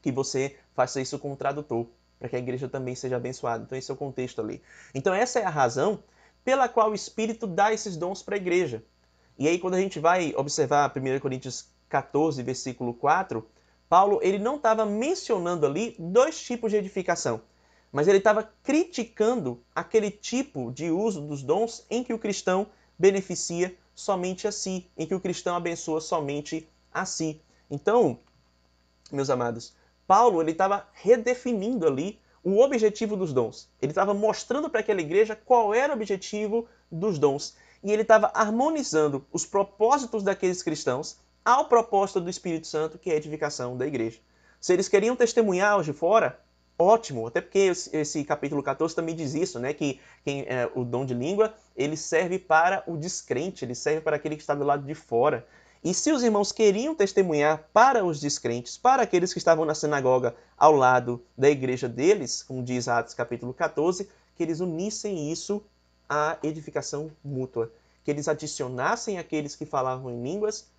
B: que você faça isso com o tradutor, para que a igreja também seja abençoada. Então esse é o contexto ali. Então essa é a razão pela qual o Espírito dá esses dons para a igreja. E aí quando a gente vai observar 1 Coríntios 14, versículo 4, Paulo ele não estava mencionando ali 2 tipos de edificação, mas ele estava criticando aquele tipo de uso dos dons em que o cristão beneficia somente a si, em que o cristão abençoa somente a si. Então, meus amados, Paulo ele estava redefinindo ali o objetivo dos dons. Ele estava mostrando para aquela igreja qual era o objetivo dos dons. E ele estava harmonizando os propósitos daqueles cristãos ao propósito do Espírito Santo, que é a edificação da igreja. Se eles queriam testemunhar os de fora, ótimo, até porque esse capítulo 14 também diz isso, né? Que o dom de língua, ele serve para o descrente, ele serve para aquele que está do lado de fora. E se os irmãos queriam testemunhar para os descrentes, para aqueles que estavam na sinagoga ao lado da igreja deles, como diz Atos capítulo 14, que eles unissem isso à edificação mútua, que eles adicionassem àqueles que falavam em línguas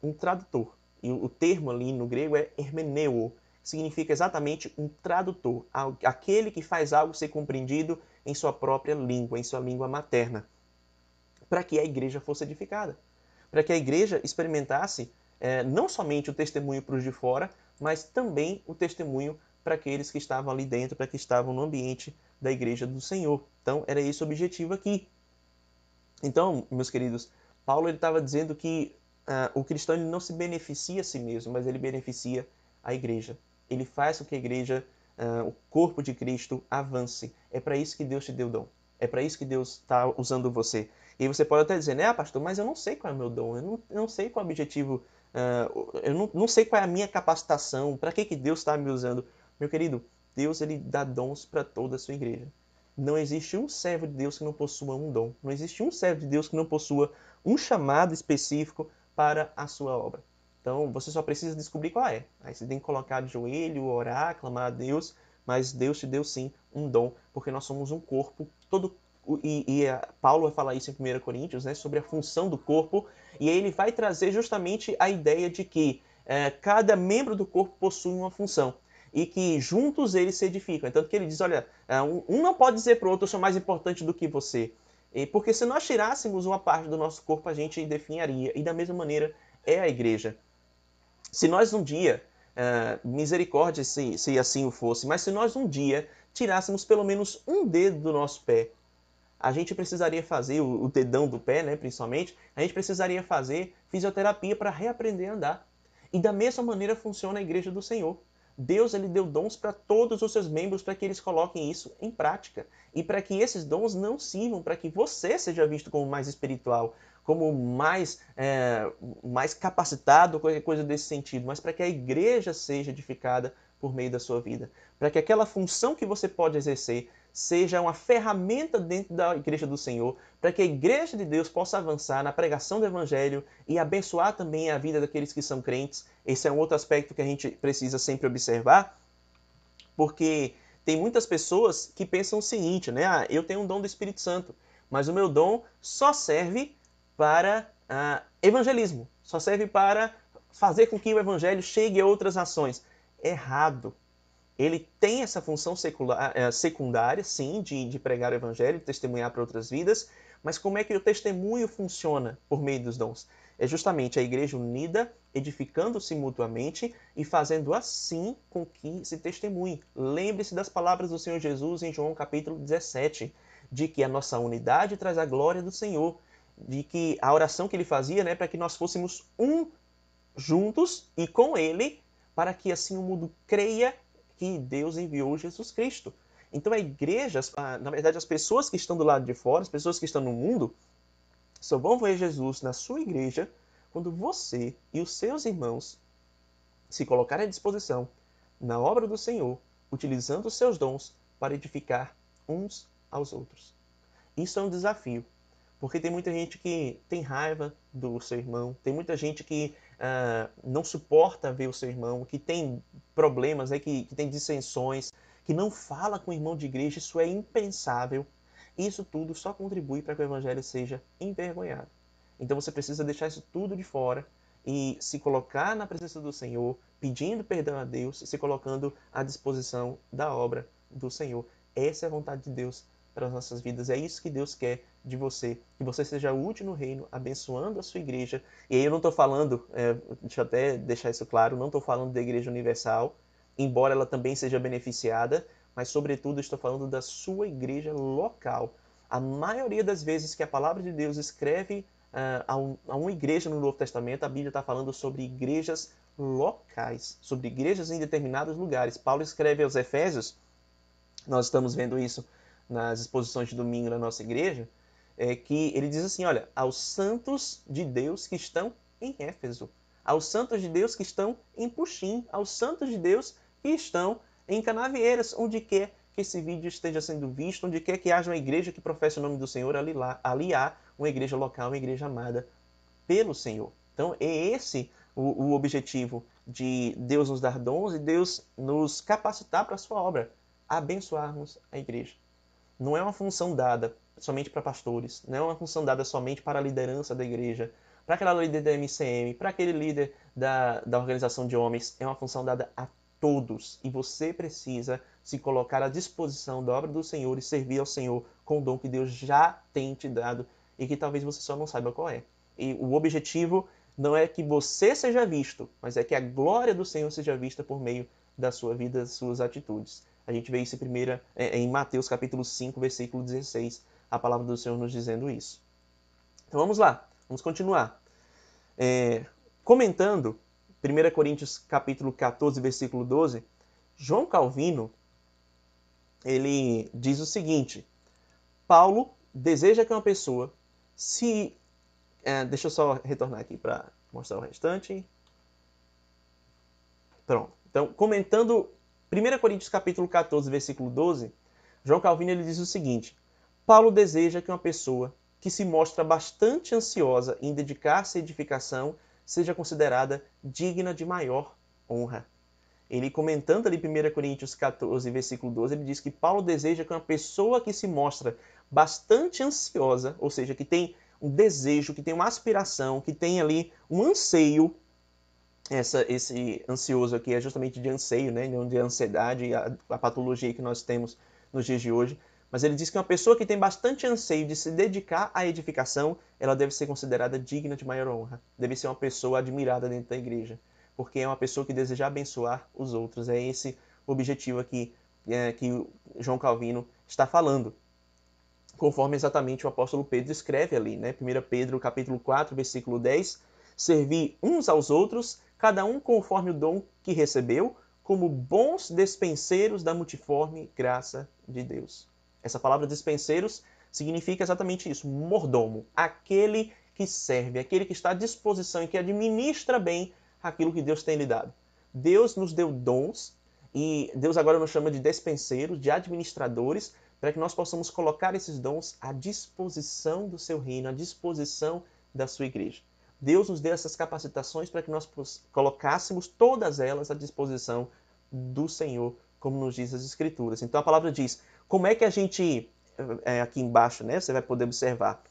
B: um tradutor. E o termo ali no grego é hermeneuo, significa exatamente um tradutor, aquele que faz algo ser compreendido em sua própria língua, em sua língua materna, para que a igreja fosse edificada, para que a igreja experimentasse não somente o testemunho para os de fora, mas também o testemunho para aqueles que estavam ali dentro, para que estavam no ambiente da igreja do Senhor. Então, era esse o objetivo aqui. Então, meus queridos, Paulo estava dizendo que o cristão ele não se beneficia a si mesmo, mas ele beneficia a igreja. Ele faz com que a igreja, o corpo de Cristo, avance. É para isso que Deus te deu dom. É para isso que Deus está usando você. E você pode até dizer, né, pastor, mas eu não sei qual é o meu dom, eu não sei qual é o objetivo, eu não sei qual é a minha capacitação, para que Deus está me usando. Meu querido, Deus ele dá dons para toda a sua igreja. Não existe um servo de Deus que não possua um dom. Não existe um servo de Deus que não possua um chamado específico para a sua obra. Então, você só precisa descobrir qual é. Aí você tem que colocar de joelho, orar, clamar a Deus, mas Deus te deu sim um dom, porque nós somos um corpo todo. Paulo vai falar isso em 1 Coríntios, né, sobre a função do corpo, e aí ele vai trazer justamente a ideia de que cada membro do corpo possui uma função e que juntos eles se edificam. Tanto que ele diz, olha, um não pode dizer para o outro, eu sou mais importante do que você. Porque se nós tirássemos uma parte do nosso corpo, a gente definharia. E da mesma maneira é a igreja. Se nós um dia, misericórdia se assim o fosse, mas se nós um dia tirássemos pelo menos um dedo do nosso pé, a gente precisaria fazer, o dedão do pé, né, principalmente, a gente precisaria fazer fisioterapia para reaprender a andar. E da mesma maneira funciona a igreja do Senhor. Deus ele deu dons para todos os seus membros para que eles coloquem isso em prática. E para que esses dons não sirvam para que você seja visto como mais espiritual, como mais capacitado, qualquer coisa desse sentido, mas para que a igreja seja edificada por meio da sua vida. Para que aquela função que você pode exercer seja uma ferramenta dentro da igreja do Senhor, para que a igreja de Deus possa avançar na pregação do evangelho e abençoar também a vida daqueles que são crentes. Esse é um outro aspecto que a gente precisa sempre observar, porque tem muitas pessoas que pensam o seguinte, né? Eu tenho um dom do Espírito Santo, mas o meu dom só serve para evangelismo, só serve para fazer com que o evangelho chegue a outras nações. Errado. Ele tem essa função secundária, sim, de pregar o evangelho, de testemunhar para outras vidas, mas como é que o testemunho funciona por meio dos dons? É justamente a igreja unida, edificando-se mutuamente e fazendo assim com que se testemunhe. Lembre-se das palavras do Senhor Jesus em João capítulo 17, de que a nossa unidade traz a glória do Senhor, de que a oração que ele fazia, né, para que nós fôssemos um juntos e com ele, para que assim o mundo creia que Deus enviou Jesus Cristo. Então a igreja, na verdade as pessoas que estão do lado de fora, as pessoas que estão no mundo, só vão ver Jesus na sua igreja quando você e os seus irmãos se colocarem à disposição na obra do Senhor, utilizando os seus dons para edificar uns aos outros. Isso é um desafio, porque tem muita gente que tem raiva do seu irmão, tem muita gente que não suporta ver o seu irmão, que tem problemas, né, que tem dissensões, que não fala com o irmão de igreja. Isso é impensável. Isso tudo só contribui para que o evangelho seja envergonhado. Então você precisa deixar isso tudo de fora e se colocar na presença do Senhor, pedindo perdão a Deus e se colocando à disposição da obra do Senhor. Essa é a vontade de Deus para as nossas vidas. É isso que Deus quer de você, que você seja útil no reino, abençoando a sua igreja. E aí eu não estou falando, deixa eu até deixar isso claro, não estou falando da igreja universal, embora ela também seja beneficiada, mas sobretudo estou falando da sua igreja local. A maioria das vezes que a palavra de Deus escreve a uma igreja no Novo Testamento, a Bíblia está falando sobre igrejas locais, sobre igrejas em determinados lugares. Paulo escreve aos Efésios, nós estamos vendo isso nas exposições de domingo na nossa igreja, que ele diz assim, olha, aos santos de Deus que estão em Éfeso, aos santos de Deus que estão em Puxim, aos santos de Deus que estão em Canavieiras, onde quer que esse vídeo esteja sendo visto, onde quer que haja uma igreja que professe o nome do Senhor, ali há uma igreja local, uma igreja amada pelo Senhor. Então é esse o objetivo de Deus nos dar dons e Deus nos capacitar para a sua obra, abençoarmos a igreja. Não é uma função dada somente para pastores, não é uma função dada somente para a liderança da igreja, para aquela líder da MCM, para aquele líder da organização de homens, é uma função dada a todos. E você precisa se colocar à disposição da obra do Senhor e servir ao Senhor com o dom que Deus já tem te dado e que talvez você só não saiba qual é. E o objetivo não é que você seja visto, mas é que a glória do Senhor seja vista por meio da sua vida, das suas atitudes. A gente vê isso em Mateus capítulo 5, versículo 16, a palavra do Senhor nos dizendo isso. Então vamos lá, vamos continuar. Comentando 1 Coríntios capítulo 14, versículo 12, João Calvino, ele diz o seguinte: Paulo deseja que uma pessoa se... deixa eu só retornar aqui para mostrar o restante. Pronto. Então, comentando 1 Coríntios capítulo 14, versículo 12, João Calvino ele diz o seguinte: Paulo deseja que uma pessoa que se mostra bastante ansiosa em dedicar-se à edificação seja considerada digna de maior honra. Ele comentando ali 1 Coríntios 14, versículo 12, ele diz que Paulo deseja que uma pessoa que se mostra bastante ansiosa, ou seja, que tem um desejo, que tem uma aspiração, que tem ali um anseio, esse ansioso aqui é justamente de anseio, né? Não de ansiedade, a patologia que nós temos nos dias de hoje. Mas ele diz que uma pessoa que tem bastante anseio de se dedicar à edificação, ela deve ser considerada digna de maior honra. Deve ser uma pessoa admirada dentro da igreja, porque é uma pessoa que deseja abençoar os outros. É esse o objetivo aqui que João Calvino está falando. Conforme exatamente o apóstolo Pedro escreve ali, né? 1 Pedro capítulo 4, versículo 10, servir uns aos outros, cada um conforme o dom que recebeu, como bons despenseiros da multiforme graça de Deus. Essa palavra despenseiros significa exatamente isso, mordomo, aquele que serve, aquele que está à disposição e que administra bem aquilo que Deus tem lhe dado. Deus nos deu dons e Deus agora nos chama de despenseiros, de administradores, para que nós possamos colocar esses dons à disposição do seu reino, à disposição da sua igreja. Deus nos deu essas capacitações para que nós colocássemos todas elas à disposição do Senhor, como nos diz as Escrituras. Então a palavra diz, como é que a gente, aqui embaixo, né, você vai poder observar,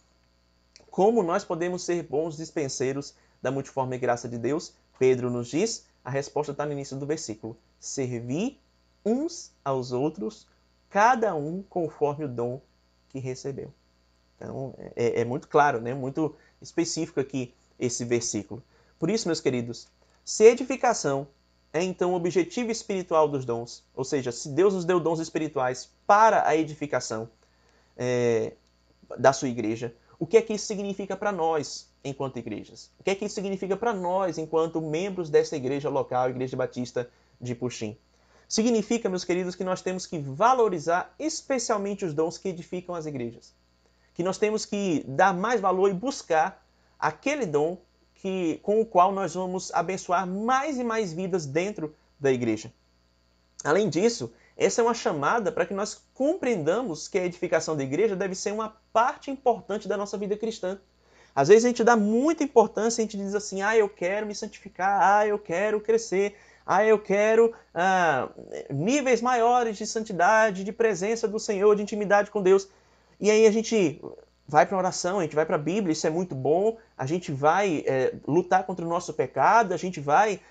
B: como nós podemos ser bons dispenseiros da multiforme graça de Deus? Pedro nos diz, a resposta está no início do versículo, servir uns aos outros, cada um conforme o dom que recebeu. Então, é muito claro, né? Muito específico aqui esse versículo. Por isso, meus queridos, se edificação é então o objetivo espiritual dos dons, ou seja, se Deus nos deu dons espirituais para a edificação da sua igreja, o que é que isso significa para nós enquanto igrejas? O que é que isso significa para nós enquanto membros dessa igreja local, Igreja Batista de Puxim? Significa, meus queridos, que nós temos que valorizar especialmente os dons que edificam as igrejas. Que nós temos que dar mais valor e buscar aquele dom com o qual nós vamos abençoar mais e mais vidas dentro da igreja. Além disso, essa é uma chamada para que nós compreendamos que a edificação da igreja deve ser uma parte importante da nossa vida cristã. Às vezes a gente dá muita importância, a gente diz assim, eu quero me santificar, eu quero crescer, eu quero níveis maiores de santidade, de presença do Senhor, de intimidade com Deus. E aí a gente vai para a oração, a gente vai para a Bíblia, isso é muito bom, a gente vai lutar contra o nosso pecado, a gente vai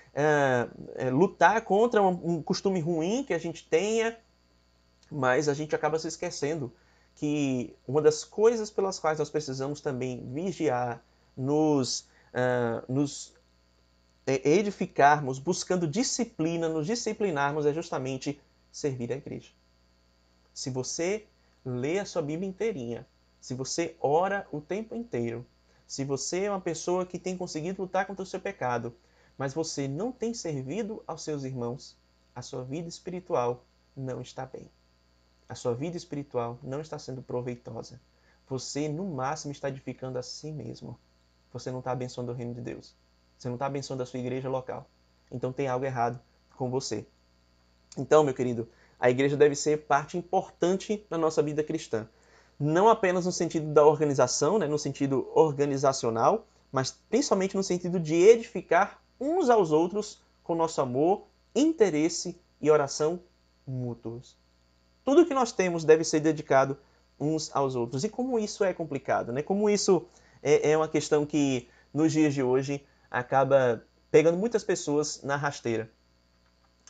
B: lutar contra um costume ruim que a gente tenha, mas a gente acaba se esquecendo que uma das coisas pelas quais nós precisamos também vigiar, nos edificarmos, buscando disciplina, nos disciplinarmos, é justamente servir a igreja. Se você lê a sua Bíblia inteirinha, se você ora o tempo inteiro, se você é uma pessoa que tem conseguido lutar contra o seu pecado, mas você não tem servido aos seus irmãos, a sua vida espiritual não está bem. A sua vida espiritual não está sendo proveitosa. Você, no máximo, está edificando a si mesmo. Você não está abençoando o reino de Deus. Você não está abençoando a sua igreja local. Então tem algo errado com você. Então, meu querido, a igreja deve ser parte importante na nossa vida cristã. Não apenas no sentido da organização, né, no sentido organizacional, mas principalmente no sentido de edificar uns aos outros com nosso amor, interesse e oração mútuos. Tudo que nós temos deve ser dedicado uns aos outros. E como isso é complicado, né? Como isso é uma questão que, nos dias de hoje, acaba pegando muitas pessoas na rasteira.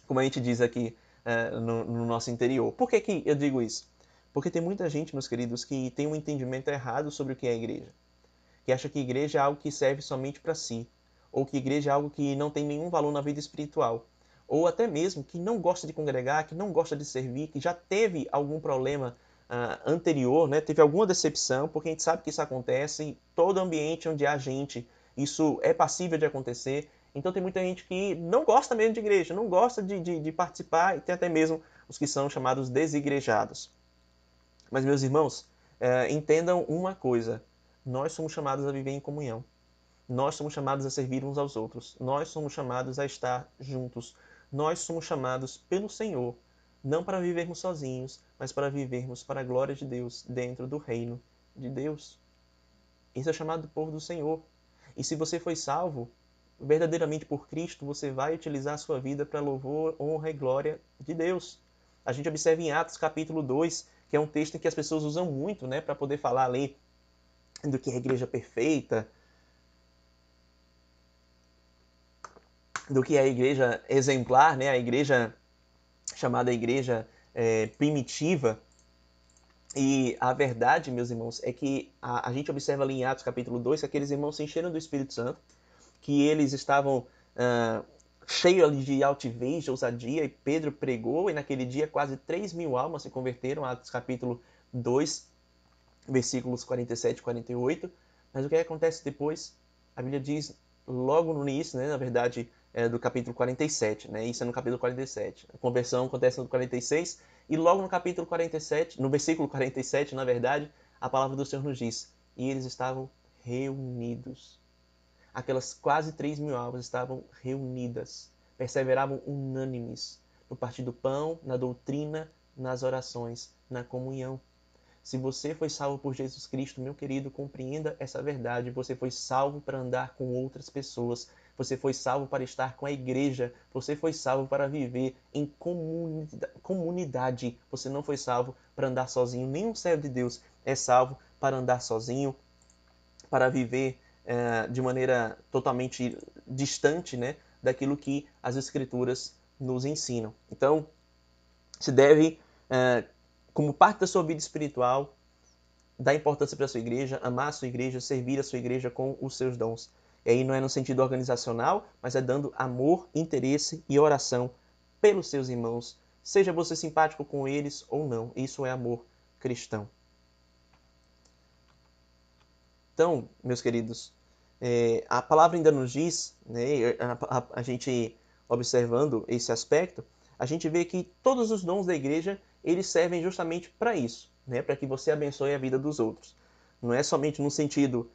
B: Como a gente diz aqui no nosso interior. Por que eu digo isso? Porque tem muita gente, meus queridos, que tem um entendimento errado sobre o que é a igreja. Que acha que a igreja é algo que serve somente para si. Ou que a igreja é algo que não tem nenhum valor na vida espiritual. Ou até mesmo que não gosta de congregar, que não gosta de servir, que já teve algum problema anterior, né? Teve alguma decepção, porque a gente sabe que isso acontece em todo ambiente onde há gente. Isso é passível de acontecer. Então tem muita gente que não gosta mesmo de igreja, não gosta de participar, e tem até mesmo os que são chamados desigrejados. Mas, meus irmãos, entendam uma coisa. Nós somos chamados a viver em comunhão. Nós somos chamados a servir uns aos outros. Nós somos chamados a estar juntos. Nós somos chamados pelo Senhor, não para vivermos sozinhos, mas para vivermos para a glória de Deus, dentro do reino de Deus. Isso é chamado do povo do Senhor. E se você foi salvo verdadeiramente por Cristo, você vai utilizar a sua vida para louvor, honra e glória de Deus. A gente observa em Atos capítulo 2, que é um texto em que as pessoas usam muito, né, para poder falar ali do que é a igreja perfeita, do que é a igreja exemplar, né, a igreja chamada igreja primitiva. E a verdade, meus irmãos, é que a gente observa ali em Atos capítulo 2 que aqueles irmãos se encheram do Espírito Santo, que eles estavam cheios de altivez, de ousadia, e Pedro pregou, e naquele dia quase 3.000 almas se converteram, Atos capítulo 2, versículos 47 e 48. Mas o que acontece depois? A Bíblia diz, logo no início, né, na verdade, do capítulo 47, né, isso é no capítulo 47. A conversão acontece no 46, e logo no capítulo 47, no versículo 47, na verdade, a palavra do Senhor nos diz, e eles estavam reunidos. Aquelas quase 3.000 almas estavam reunidas, perseveravam unânimes no partir do pão, na doutrina, nas orações, na comunhão. Se você foi salvo por Jesus Cristo, meu querido, compreenda essa verdade. Você foi salvo para andar com outras pessoas. Você foi salvo para estar com a igreja. Você foi salvo para viver em comunidade. Você não foi salvo para andar sozinho. Nenhum servo de Deus é salvo para andar sozinho, para viver de maneira totalmente distante, né, daquilo que as Escrituras nos ensinam. Então, se deve, como parte da sua vida espiritual, dar importância para a sua igreja, amar a sua igreja, servir a sua igreja com os seus dons. E aí não é no sentido organizacional, mas é dando amor, interesse e oração pelos seus irmãos, seja você simpático com eles ou não. Isso é amor cristão. Então, meus queridos, a palavra ainda nos diz, né, a gente observando esse aspecto, a gente vê que todos os dons da igreja, eles servem justamente para isso, né, para que você abençoe a vida dos outros. Não é somente no sentido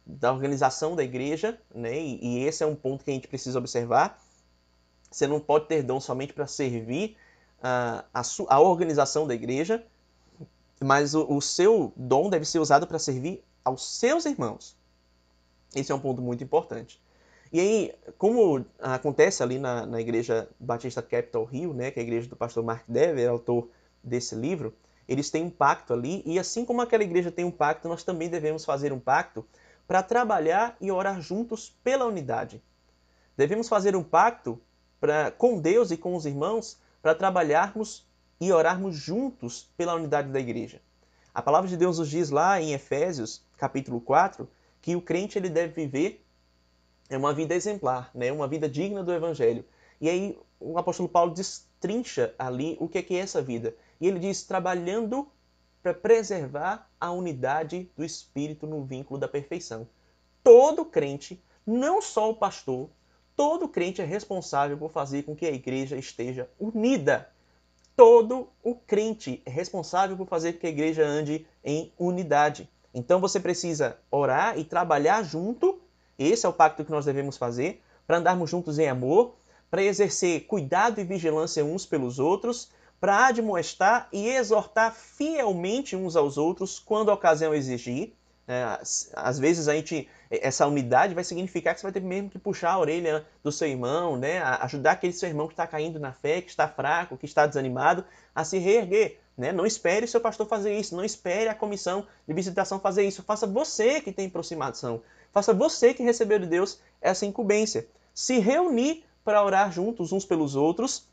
B: da organização da igreja, né, e esse é um ponto que a gente precisa observar. Você não pode ter dom somente para servir a organização da igreja, mas o seu dom deve ser usado para servir aos seus irmãos. Esse é um ponto muito importante. E aí, como acontece ali na Igreja Batista Capitol Hill, né, que é a igreja do pastor Mark Dever, autor desse livro, eles têm um pacto ali, e assim como aquela igreja tem um pacto, nós também devemos fazer um pacto para trabalhar e orar juntos pela unidade. Devemos fazer um pacto com Deus e com os irmãos para trabalharmos e orarmos juntos pela unidade da igreja. A palavra de Deus nos diz lá em Efésios, capítulo 4, que o crente ele deve viver uma vida exemplar, né? Uma vida digna do Evangelho. E aí o apóstolo Paulo destrincha ali o que é essa vida. E ele diz, trabalhando para preservar a unidade do Espírito no vínculo da perfeição. Todo crente, não só o pastor, todo crente é responsável por fazer com que a igreja esteja unida. Todo o crente é responsável por fazer com que a igreja ande em unidade. Então você precisa orar e trabalhar junto Esse é o pacto que nós devemos fazer, para andarmos juntos em amor, para exercer cuidado e vigilância uns pelos outros, para admoestar e exortar fielmente uns aos outros quando a ocasião exigir. Às vezes essa unidade vai significar que você vai ter mesmo que puxar a orelha do seu irmão, né? Ajudar aquele seu irmão que está caindo na fé, que está fraco, que está desanimado, a se reerguer. Né? Não espere o seu pastor fazer isso, não espere a comissão de visitação fazer isso. Faça você que tem aproximação, faça você que recebeu de Deus essa incumbência. Se reunir para orar juntos uns pelos outros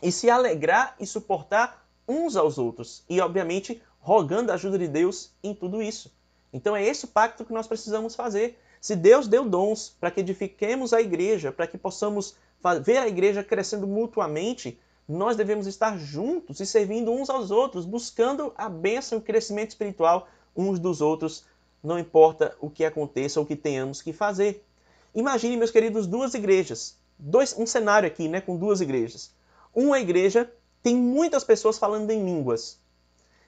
B: e se alegrar e suportar uns aos outros. E, obviamente, rogando a ajuda de Deus em tudo isso. Então é esse o pacto que nós precisamos fazer. Se Deus deu dons para que edifiquemos a igreja, para que possamos ver a igreja crescendo mutuamente, nós devemos estar juntos e servindo uns aos outros, buscando a bênção e o crescimento espiritual uns dos outros, não importa o que aconteça ou o que tenhamos que fazer. Imagine, meus queridos, duas igrejas. Um cenário aqui, né, com duas igrejas. Uma igreja tem muitas pessoas falando em línguas.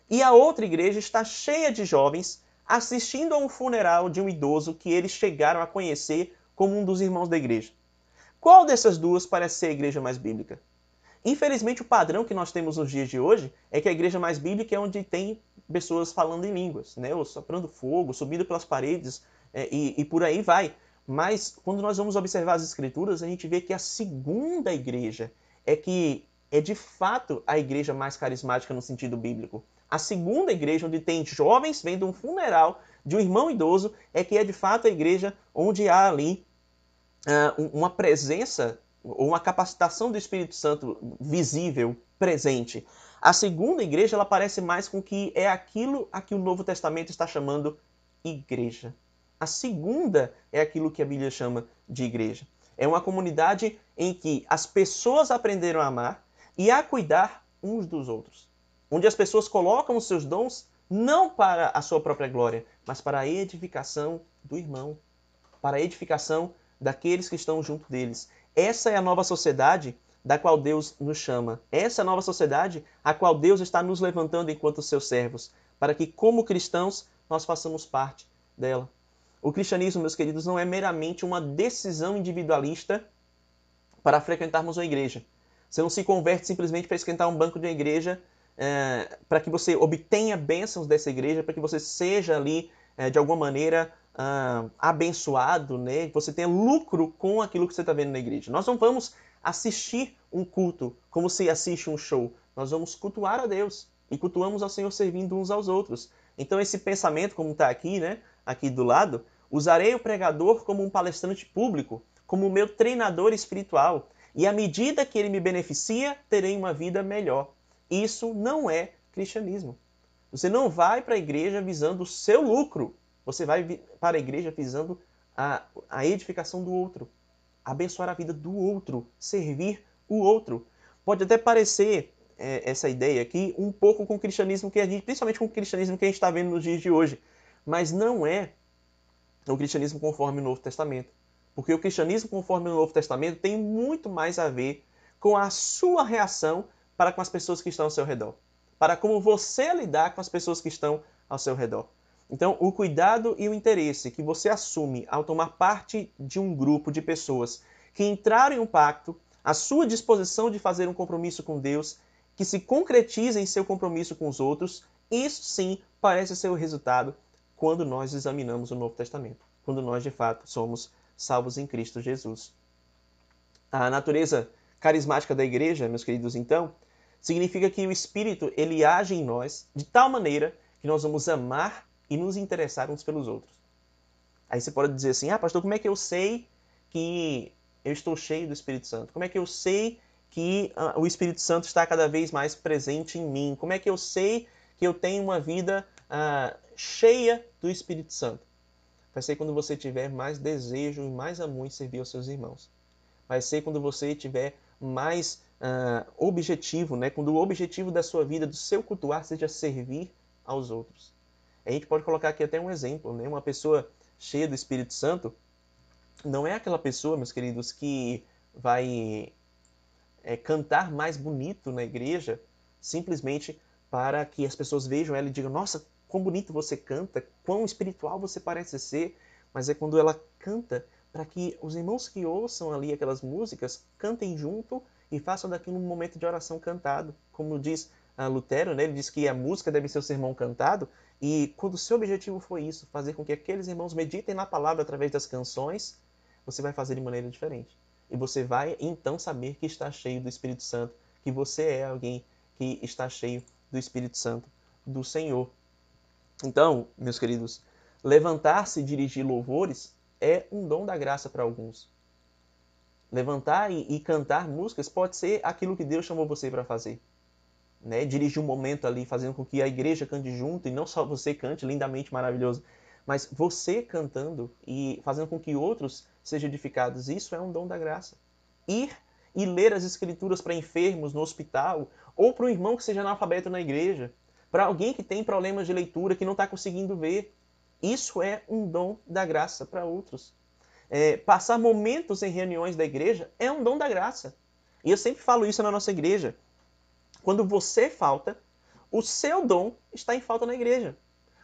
B: E a outra igreja está cheia de jovens assistindo a um funeral de um idoso que eles chegaram a conhecer como um dos irmãos da igreja. Qual dessas duas parece ser a igreja mais bíblica? Infelizmente, o padrão que nós temos nos dias de hoje é que a igreja mais bíblica é onde tem pessoas falando em línguas, né? Ou soprando fogo, subindo pelas paredes e por aí vai. Mas, quando nós vamos observar as Escrituras, a gente vê que a segunda igreja é de fato a igreja mais carismática no sentido bíblico. A segunda igreja, onde tem jovens vendo um funeral de um irmão idoso, é que é de fato a igreja onde há ali uma presença ou uma capacitação do Espírito Santo visível, presente. A segunda igreja, ela parece mais com que é aquilo a que o Novo Testamento está chamando igreja. A segunda é aquilo que a Bíblia chama de igreja. É uma comunidade em que as pessoas aprenderam a amar e a cuidar uns dos outros. Onde as pessoas colocam os seus dons não para a sua própria glória, mas para a edificação do irmão, para a edificação daqueles que estão junto deles. Essa é a nova sociedade da qual Deus nos chama. Essa é a nova sociedade a qual Deus está nos levantando enquanto seus servos, para que, como cristãos, nós façamos parte dela. O cristianismo, meus queridos, não é meramente uma decisão individualista para frequentarmos uma igreja. Você não se converte simplesmente para esquentar um banco de uma igreja, para que você obtenha bênçãos dessa igreja, para que você seja ali, de alguma maneira, abençoado, né? Que você tenha lucro com aquilo que você está vendo na igreja. Nós não vamos assistir um culto como se assiste um show. Nós vamos cultuar a Deus e cultuamos ao Senhor servindo uns aos outros. Então esse pensamento, como está aqui, né? Aqui do lado, usarei o pregador como um palestrante público, como o meu treinador espiritual, e à medida que ele me beneficia, terei uma vida melhor. Isso não é cristianismo. Você não vai para a igreja visando o seu lucro. Você vai para a igreja visando a edificação do outro, abençoar a vida do outro, servir o outro. Pode até parecer essa ideia aqui um pouco com o cristianismo principalmente com o cristianismo que a gente está vendo nos dias de hoje, mas não é o cristianismo conforme o Novo Testamento. Porque o cristianismo conforme o Novo Testamento tem muito mais a ver com a sua reação para com as pessoas que estão ao seu redor, para como você lidar com as pessoas que estão ao seu redor. Então, o cuidado e o interesse que você assume ao tomar parte de um grupo de pessoas que entraram em um pacto, a sua disposição de fazer um compromisso com Deus, que se concretiza em seu compromisso com os outros, isso sim parece ser o resultado quando nós examinamos o Novo Testamento, quando nós de fato somos salvos em Cristo Jesus. A natureza carismática da igreja, meus queridos, então, significa que o Espírito ele age em nós de tal maneira que nós vamos amar e nos interessar uns pelos outros. Aí você pode dizer assim, pastor, como é que eu sei que eu estou cheio do Espírito Santo? Como é que eu sei que o Espírito Santo está cada vez mais presente em mim? Como é que eu sei que eu tenho uma vida cheia do Espírito Santo? Vai ser quando você tiver mais desejo e mais amor em servir aos seus irmãos. Vai ser quando você tiver mais objetivo, né? Quando o objetivo da sua vida, do seu cultuar, seja servir aos outros. A gente pode colocar aqui até um exemplo, né? Uma pessoa cheia do Espírito Santo não é aquela pessoa, meus queridos, que vai cantar mais bonito na igreja simplesmente para que as pessoas vejam ela e digam, nossa, quão bonito você canta, quão espiritual você parece ser, mas é quando ela canta para que os irmãos que ouçam ali aquelas músicas cantem junto e façam daquilo um momento de oração cantado. Como diz Lutero, né? Ele diz que a música deve ser o sermão cantado, e quando o seu objetivo foi isso, fazer com que aqueles irmãos meditem na palavra através das canções, você vai fazer de maneira diferente. E você vai então saber que está cheio do Espírito Santo, que você é alguém que está cheio do Espírito Santo do Senhor. Então, meus queridos, levantar-se e dirigir louvores é um dom da graça para alguns. Levantar e cantar músicas pode ser aquilo que Deus chamou você para fazer. Né? Dirigir um momento ali, fazendo com que a igreja cante junto, e não só você cante lindamente, maravilhoso, mas você cantando e fazendo com que outros sejam edificados. Isso é um dom da graça. Ir e ler as escrituras para enfermos no hospital, ou para um irmão que seja analfabeto na igreja, para alguém que tem problemas de leitura, que não está conseguindo ver. Isso é um dom da graça para outros. Passar momentos em reuniões da igreja é um dom da graça. E eu sempre falo isso na nossa igreja. Quando você falta, o seu dom está em falta na igreja.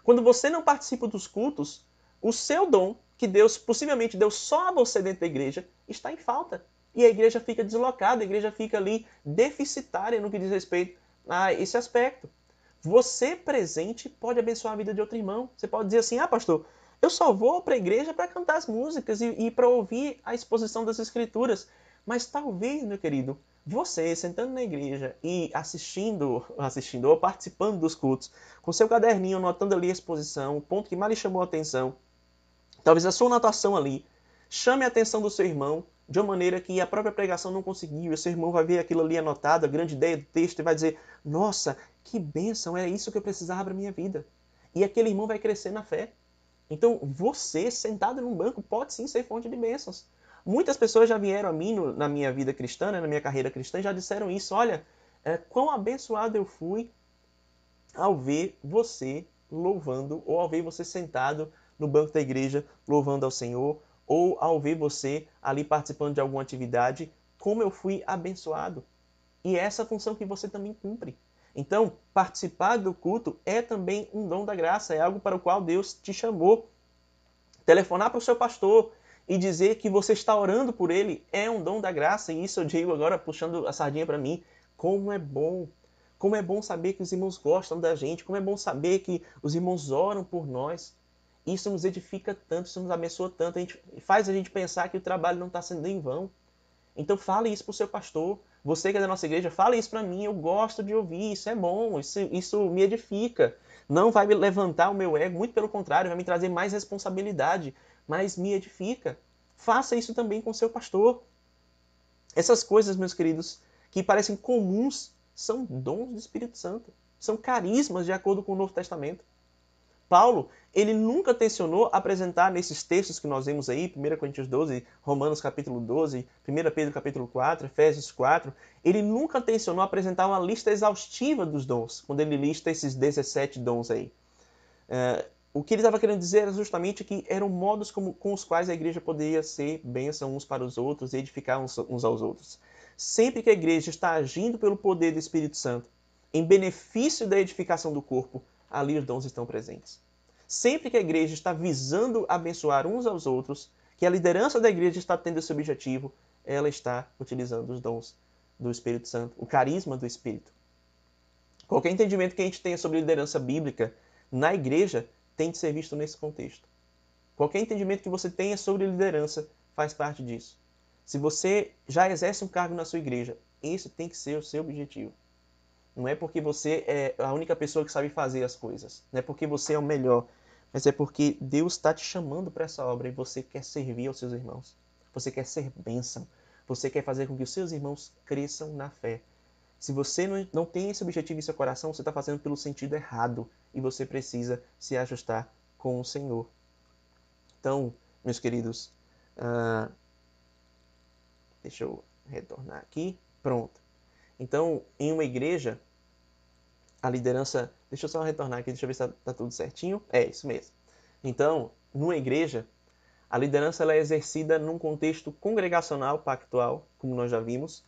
B: Quando você não participa dos cultos, o seu dom, que Deus possivelmente deu só a você dentro da igreja, está em falta. E a igreja fica deslocada, a igreja fica ali deficitária no que diz respeito a esse aspecto. Você presente pode abençoar a vida de outro irmão. Você pode dizer assim, pastor, eu só vou para a igreja para cantar as músicas e para ouvir a exposição das escrituras. Mas talvez, meu querido, você sentando na igreja e assistindo ou participando dos cultos, com seu caderninho, anotando ali a exposição, o ponto que mais lhe chamou a atenção, talvez a sua anotação ali chame a atenção do seu irmão de uma maneira que a própria pregação não conseguiu, e o seu irmão vai ver aquilo ali anotado, a grande ideia do texto, e vai dizer, nossa, que bênção, era isso que eu precisava para a minha vida. E aquele irmão vai crescer na fé. Então, você, sentado num banco, pode sim ser fonte de bênçãos. Muitas pessoas já vieram a mim na minha vida cristã, na minha carreira cristã, e já disseram isso. Olha, quão abençoado eu fui ao ver você louvando, ou ao ver você sentado no banco da igreja louvando ao Senhor, ou ao ver você ali participando de alguma atividade, como eu fui abençoado. E é essa função que você também cumpre. Então, participar do culto é também um dom da graça, é algo para o qual Deus te chamou. Telefonar para o seu pastor e dizer que você está orando por ele é um dom da graça, e isso eu digo agora puxando a sardinha para mim. Como é bom saber que os irmãos gostam da gente, como é bom saber que os irmãos oram por nós. Isso nos edifica tanto, isso nos abençoa tanto, faz a gente pensar que o trabalho não está sendo em vão. Então fale isso para o seu pastor. Você que é da nossa igreja, fale isso para mim. Eu gosto de ouvir, isso é bom, isso me edifica. Não vai me levantar o meu ego, muito pelo contrário, vai me trazer mais responsabilidade, mas me edifica. Faça isso também com o seu pastor. Essas coisas, meus queridos, que parecem comuns, são dons do Espírito Santo. São carismas de acordo com o Novo Testamento. Paulo, ele nunca tensionou apresentar nesses textos que nós vemos aí, 1 Coríntios 12, Romanos capítulo 12, 1 Pedro capítulo 4, Efésios 4, ele nunca tensionou apresentar uma lista exaustiva dos dons, quando ele lista esses 17 dons aí. O que ele estava querendo dizer era justamente que eram modos com os quais a igreja poderia ser bênção uns para os outros e edificar uns aos outros. Sempre que a igreja está agindo pelo poder do Espírito Santo, em benefício da edificação do corpo, ali os dons estão presentes. Sempre que a igreja está visando abençoar uns aos outros, que a liderança da igreja está tendo esse objetivo, ela está utilizando os dons do Espírito Santo, o carisma do Espírito. Qualquer entendimento que a gente tenha sobre liderança bíblica na igreja tem de ser visto nesse contexto. Qualquer entendimento que você tenha sobre liderança faz parte disso. Se você já exerce um cargo na sua igreja, esse tem que ser o seu objetivo. Não é porque você é a única pessoa que sabe fazer as coisas. Não é porque você é o melhor. Mas é porque Deus está te chamando para essa obra e você quer servir aos seus irmãos. Você quer ser bênção. Você quer fazer com que os seus irmãos cresçam na fé. Se você não tem esse objetivo em seu coração, você está fazendo pelo sentido errado. E você precisa se ajustar com o Senhor. Então, meus queridos, deixa eu retornar aqui. Pronto. Então, em uma igreja, a liderança... Deixa eu só retornar aqui, deixa eu ver se está tudo certinho. É, isso mesmo. Então, numa igreja, a liderança ela é exercida num contexto congregacional, pactual, como nós já vimos.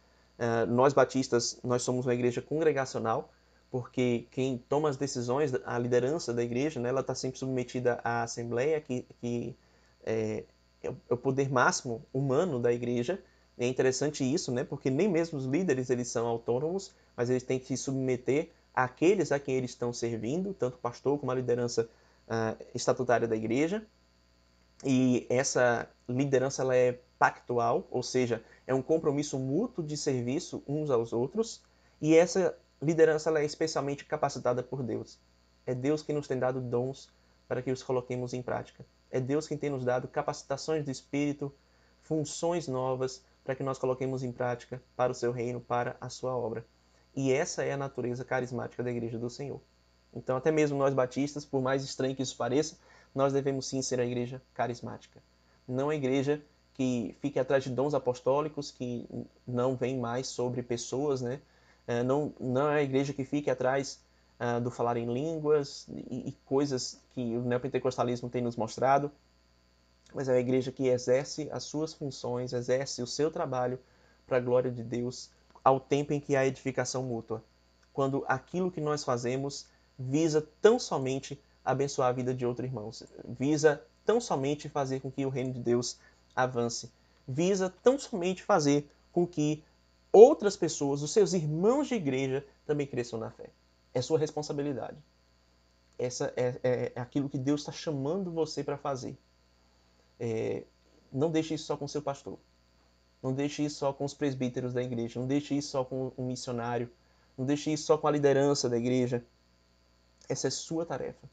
B: Nós batistas, nós somos uma igreja congregacional, porque quem toma as decisões, a liderança da igreja, né, ela está sempre submetida à assembleia, que é o poder máximo humano da igreja. É interessante isso, né? Porque nem mesmo os líderes eles são autônomos, mas eles têm que se submeter àqueles a quem eles estão servindo, tanto o pastor como a liderança estatutária da igreja. E essa liderança ela é pactual, ou seja, é um compromisso mútuo de serviço uns aos outros. E essa liderança ela é especialmente capacitada por Deus. É Deus que nos tem dado dons para que os coloquemos em prática. É Deus quem tem nos dado capacitações do Espírito, funções novas para que nós coloquemos em prática para o seu reino, para a sua obra. E essa é a natureza carismática da Igreja do Senhor. Então, até mesmo nós batistas, por mais estranho que isso pareça, nós devemos sim ser a igreja carismática. Não a igreja que fique atrás de dons apostólicos, que não vem mais sobre pessoas, né? Não é a igreja que fique atrás do falar em línguas e coisas que o neopentecostalismo tem nos mostrado, mas é a igreja que exerce as suas funções, exerce o seu trabalho para a glória de Deus, ao tempo em que há edificação mútua. Quando aquilo que nós fazemos visa tão somente abençoar a vida de outros irmãos, visa tão somente fazer com que o reino de Deus avance, visa tão somente fazer com que outras pessoas, os seus irmãos de igreja, também cresçam na fé. É sua responsabilidade. Essa é aquilo que Deus está chamando você para fazer. Não deixe isso só com o seu pastor. Não deixe isso só com os presbíteros da igreja. Não deixe isso só com o missionário. Não deixe isso só com a liderança da igreja. Essa é sua tarefa.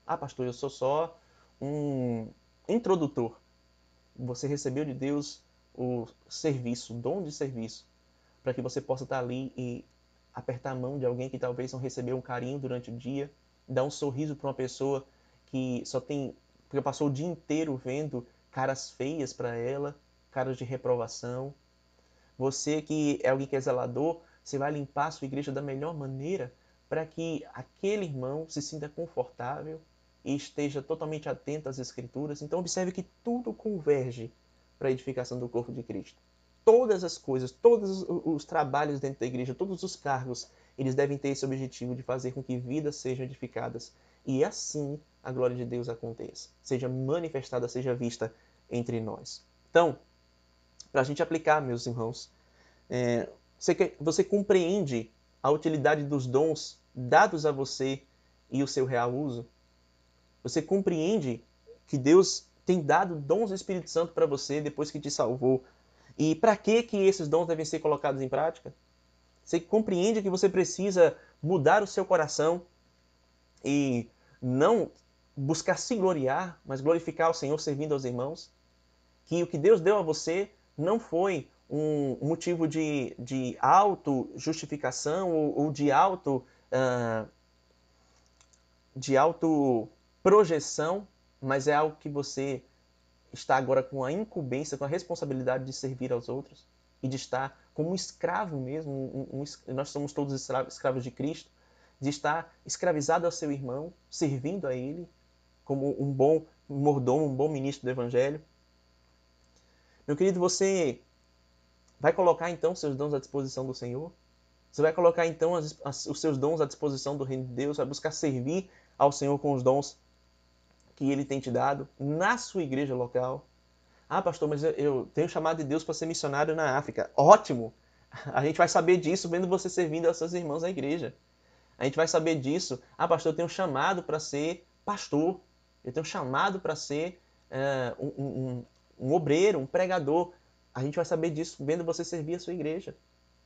B: Ah, pastor, eu sou só um introdutor. Você recebeu de Deus o serviço, o dom de serviço, para que você possa estar ali e apertar a mão de alguém que talvez não recebeu um carinho durante o dia, dar um sorriso para uma pessoa que porque passou o dia inteiro vendo caras feias para ela, caras de reprovação. Você que é alguém que é zelador, você vai limpar a sua igreja da melhor maneira para que aquele irmão se sinta confortável e esteja totalmente atento às Escrituras. Então observe que tudo converge para a edificação do corpo de Cristo. Todas as coisas, todos os trabalhos dentro da igreja, todos os cargos, eles devem ter esse objetivo de fazer com que vidas sejam edificadas. E assim a glória de Deus aconteça, seja manifestada, seja vista entre nós. Então, para a gente aplicar, meus irmãos, você compreende a utilidade dos dons dados a você e o seu real uso? Você compreende que Deus tem dado dons do Espírito Santo para você depois que te salvou? E para que esses dons devem ser colocados em prática? Você compreende que você precisa mudar o seu coração e não buscar se gloriar, mas glorificar o Senhor servindo aos irmãos? Que o que Deus deu a você não foi um motivo de auto-justificação ou de auto-projeção, mas é algo que você está agora com a incumbência, com a responsabilidade de servir aos outros e de estar como um escravo mesmo, nós somos todos escravos de Cristo, de estar escravizado ao seu irmão, servindo a ele como um bom mordomo, um bom ministro do Evangelho. Meu querido, você vai colocar então seus dons à disposição do Senhor? Você vai colocar então os seus dons à disposição do reino de Deus? Vai buscar servir ao Senhor com os dons que Ele tem te dado na sua igreja local? Ah, pastor, mas eu tenho chamado de Deus para ser missionário na África. Ótimo! A gente vai saber disso vendo você servindo aos seus irmãos na igreja. A gente vai saber disso. Ah, pastor, eu tenho chamado para ser pastor. Eu tenho chamado para ser um obreiro, um pregador. A gente vai saber disso vendo você servir a sua igreja,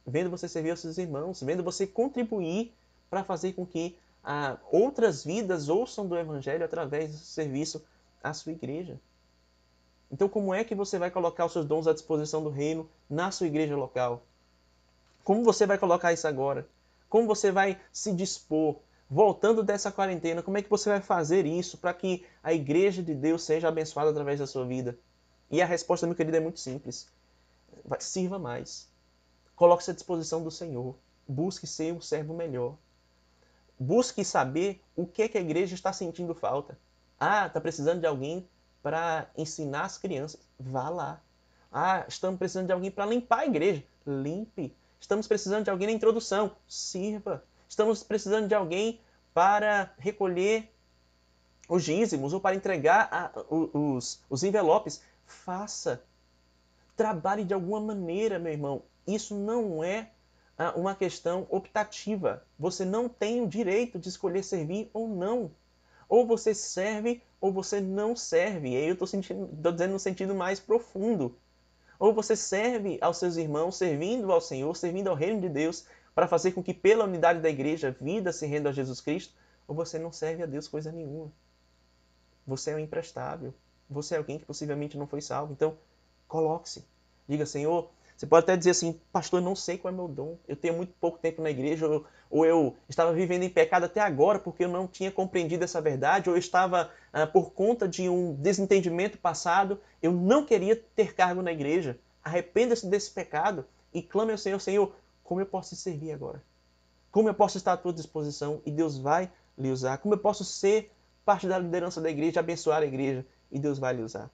B: vendo você servir aos seus irmãos, vendo você contribuir para fazer com que outras vidas ouçam do Evangelho através do serviço à sua igreja. Então, como é que você vai colocar os seus dons à disposição do reino na sua igreja local? Como você vai colocar isso agora? Como você vai se dispor? Voltando dessa quarentena, como é que você vai fazer isso para que a igreja de Deus seja abençoada através da sua vida? E a resposta, meu querido, é muito simples. Sirva mais. Coloque-se à disposição do Senhor. Busque ser um servo melhor. Busque saber o que é que a igreja está sentindo falta. Ah, está precisando de alguém para ensinar as crianças. Vá lá. Ah, estamos precisando de alguém para limpar a igreja. Limpe. Estamos precisando de alguém na introdução. Sirva. Estamos precisando de alguém para recolher os dízimos ou para entregar os envelopes. Faça. Trabalhe de alguma maneira, meu irmão. Isso não é uma questão optativa. Você não tem o direito de escolher servir ou não. Ou você serve ou você não serve. E aí eu estou dizendo no sentido mais profundo. Ou você serve aos seus irmãos, servindo ao Senhor, servindo ao reino de Deus, para fazer com que pela unidade da igreja a vida se renda a Jesus Cristo, ou você não serve a Deus coisa nenhuma. Você é um imprestável. Você é alguém que possivelmente não foi salvo. Então, coloque-se. Diga, Senhor, você pode até dizer assim, pastor, eu não sei qual é o meu dom. Eu tenho muito pouco tempo na igreja, ou eu estava vivendo em pecado até agora porque eu não tinha compreendido essa verdade, ou eu estava, por conta de um desentendimento passado, eu não queria ter cargo na igreja. Arrependa-se desse pecado e clame ao Senhor, Senhor, como eu posso te servir agora? Como eu posso estar à tua disposição e Deus vai lhe usar? Como eu posso ser parte da liderança da igreja, abençoar a igreja e Deus vai lhe usar?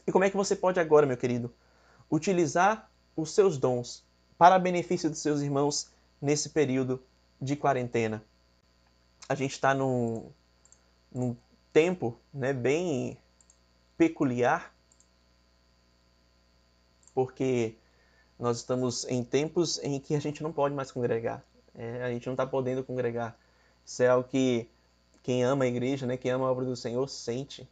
B: E como é que você pode agora, meu querido, utilizar os seus dons para benefício dos seus irmãos nesse período de quarentena? A gente está num tempo, né, bem peculiar, porque nós estamos em tempos em que a gente não pode mais congregar. A gente não está podendo congregar. Isso é algo que quem ama a igreja, né, quem ama a obra do Senhor, sente.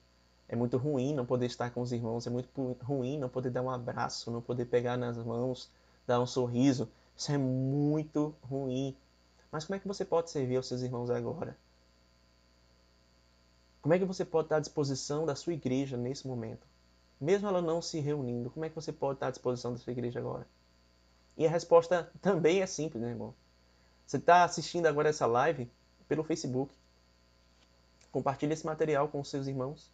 B: É muito ruim não poder estar com os irmãos, é muito ruim não poder dar um abraço, não poder pegar nas mãos, dar um sorriso. Isso é muito ruim. Mas como é que você pode servir aos seus irmãos agora? Como é que você pode estar à disposição da sua igreja nesse momento? Mesmo ela não se reunindo, como é que você pode estar à disposição da sua igreja agora? E a resposta também é simples, meu irmão. Você está assistindo agora essa live pelo Facebook. Compartilhe esse material com os seus irmãos.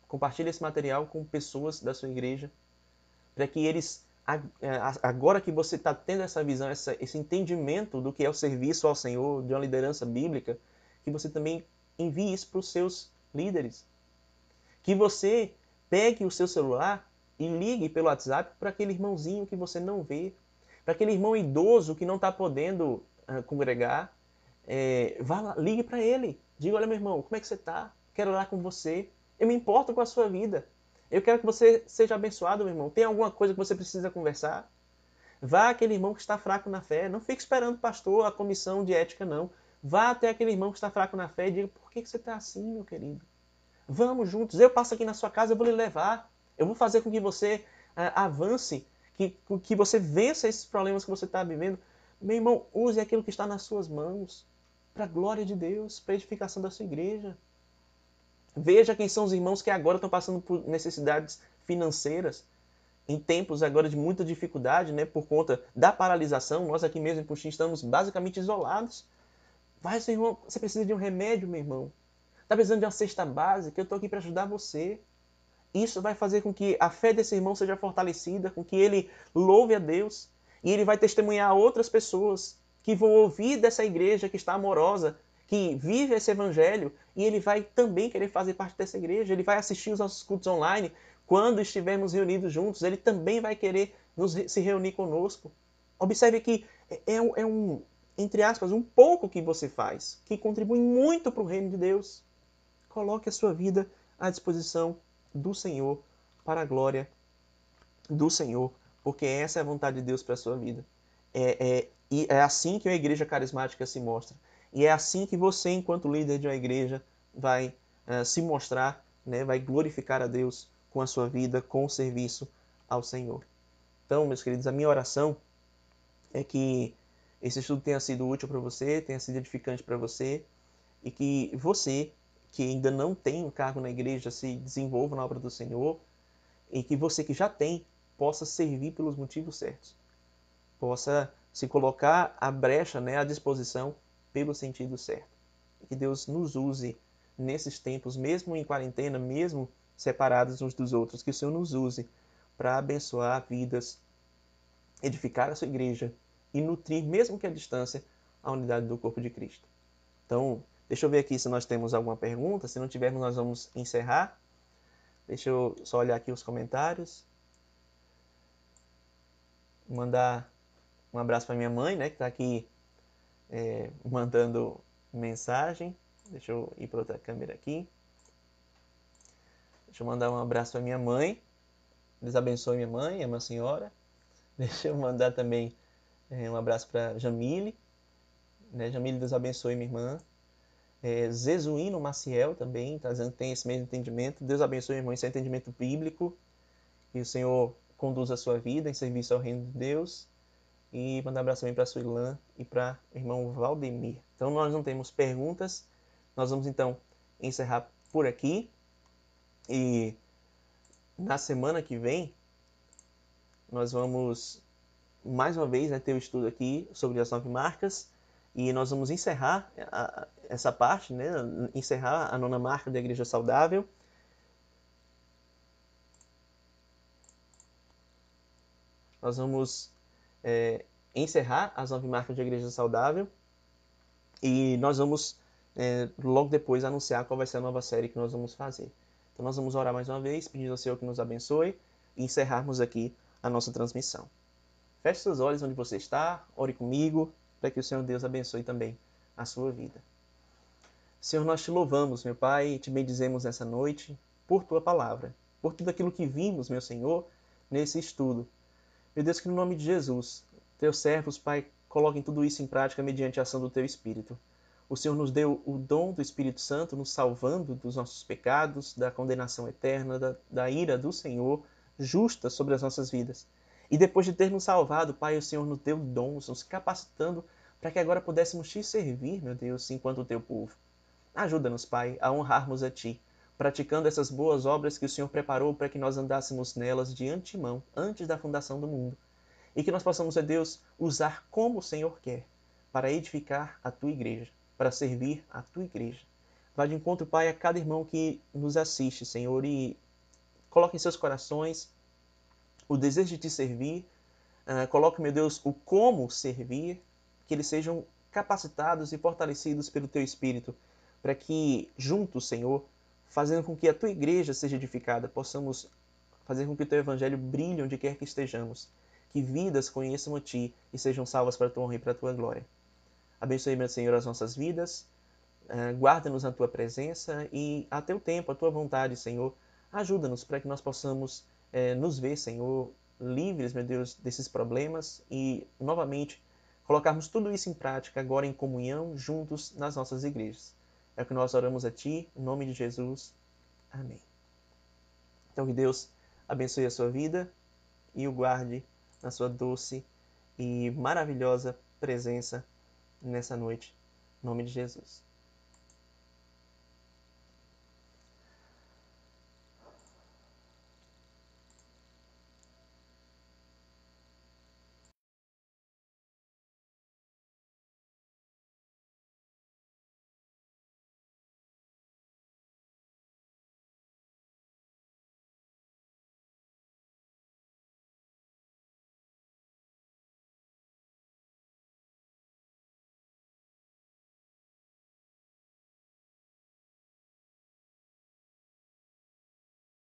B: Compartilhe esse material com pessoas da sua igreja, para que eles, agora que você está tendo essa visão, esse entendimento do que é o serviço ao Senhor, de uma liderança bíblica, que você também envie isso para os seus líderes. Que você pegue o seu celular e ligue pelo WhatsApp para aquele irmãozinho que você não vê, para aquele irmão idoso que não está podendo congregar. Vá lá, ligue para ele. Diga, olha meu irmão, como é que você está? Quero orar com você. Eu me importo com a sua vida. Eu quero que você seja abençoado, meu irmão. Tem alguma coisa que você precisa conversar? Vá àquele irmão que está fraco na fé. Não fique esperando o pastor, a comissão de ética, não. Vá até aquele irmão que está fraco na fé e diga, por que você está assim, meu querido? Vamos juntos. Eu passo aqui na sua casa, eu vou lhe levar. Eu vou fazer com que você avance, que você vença esses problemas que você está vivendo. Meu irmão, use aquilo que está nas suas mãos para a glória de Deus, para a edificação da sua igreja. Veja quem são os irmãos que agora estão passando por necessidades financeiras, em tempos agora de muita dificuldade, né, por conta da paralisação. Nós aqui mesmo em Puxim estamos basicamente isolados. Vai, seu irmão, você precisa de um remédio, meu irmão. Está precisando de uma cesta básica, eu estou aqui para ajudar você. Isso vai fazer com que a fé desse irmão seja fortalecida, com que ele louve a Deus, e ele vai testemunhar a outras pessoas que vão ouvir dessa igreja que está amorosa, que vive esse evangelho, e ele vai também querer fazer parte dessa igreja, ele vai assistir os nossos cultos online, quando estivermos reunidos juntos, ele também vai querer se reunir conosco. Observe que entre aspas, um pouco que você faz, que contribui muito para o reino de Deus. Coloque a sua vida à disposição do Senhor, para a glória do Senhor, porque essa é a vontade de Deus para a sua vida. E é assim que a igreja carismática se mostra. E é assim que você, enquanto líder de uma igreja, vai se mostrar, né, vai glorificar a Deus com a sua vida, com o serviço ao Senhor. Então, meus queridos, a minha oração é que esse estudo tenha sido útil para você, tenha sido edificante para você, e que você, que ainda não tem um cargo na igreja, se desenvolva na obra do Senhor, e que você que já tem, possa servir pelos motivos certos. Possa se colocar à brecha, né, à disposição, pelo sentido certo. E que Deus nos use nesses tempos, mesmo em quarentena, mesmo separados uns dos outros, que o Senhor nos use para abençoar vidas, edificar a sua igreja e nutrir, mesmo que à distância, a unidade do corpo de Cristo. Então, deixa eu ver aqui se nós temos alguma pergunta. Se não tivermos, nós vamos encerrar. Deixa eu só olhar aqui os comentários. Mandar um abraço para minha mãe, né, que está aqui mandando mensagem. Deixa eu ir para outra câmera aqui. Deixa eu mandar um abraço para minha mãe. Deus abençoe minha mãe, a minha senhora. Deixa eu mandar também um abraço para Jamile. Né? Jamile, Deus abençoe minha irmã. Zezuíno Maciel também, tá dizendo que tem esse mesmo entendimento. Deus abençoe, irmão, esse é entendimento bíblico. Que o Senhor conduza a sua vida em serviço ao reino de Deus. E mandar um abraço também para a Suilã e para o irmão Valdemir. Então, nós não temos perguntas. Nós vamos, então, encerrar por aqui. E na semana que vem, nós vamos, mais uma vez, né, ter o estudo aqui sobre as 9 marcas. E nós vamos encerrar essa parte, né, encerrar a 9ª marca da Igreja Saudável. Nós vamos encerrar as 9 marcas da Igreja Saudável. E nós vamos, logo depois, anunciar qual vai ser a nova série que nós vamos fazer. Então nós vamos orar mais uma vez, pedindo ao Senhor que nos abençoe e encerrarmos aqui a nossa transmissão. Feche seus olhos onde você está, ore comigo, para que o Senhor Deus abençoe também a sua vida. Senhor, nós te louvamos, meu Pai, e te bendizemos nessa noite por tua palavra, por tudo aquilo que vimos, meu Senhor, nesse estudo. Meu Deus, que no nome de Jesus, teus servos, Pai, coloquem tudo isso em prática mediante a ação do teu Espírito. O Senhor nos deu o dom do Espírito Santo, nos salvando dos nossos pecados, da condenação eterna, da ira do Senhor, justa sobre as nossas vidas. E depois de ter nos salvado, Pai, o Senhor nos deu dons, nos capacitando para que agora pudéssemos te servir, meu Deus, enquanto o teu povo. Ajuda-nos, Pai, a honrarmos a Ti, praticando essas boas obras que o Senhor preparou para que nós andássemos nelas de antemão, antes da fundação do mundo. E que nós possamos, ó Deus, usar como o Senhor quer, para edificar a Tua igreja, para servir a Tua igreja. Vá de encontro, Pai, a cada irmão que nos assiste, Senhor, e coloque em seus corações o desejo de Te servir. Coloque, meu Deus, o como servir, que eles sejam capacitados e fortalecidos pelo Teu Espírito, para que juntos, Senhor, fazendo com que a Tua igreja seja edificada, possamos fazer com que o Teu Evangelho brilhe onde quer que estejamos, que vidas conheçam a Ti e sejam salvas para a Tua honra e para a Tua glória. Abençoe, meu Senhor, as nossas vidas, guarda-nos na Tua presença e a Teu tempo, a Tua vontade, Senhor, ajuda-nos para que nós possamos nos ver, Senhor, livres, meu Deus, desses problemas e, novamente, colocarmos tudo isso em prática agora em comunhão, juntos nas nossas igrejas. É o que nós oramos a Ti, em nome de Jesus. Amém. Então, que Deus abençoe a sua vida e o guarde na sua doce e maravilhosa presença nessa noite. Em nome de Jesus.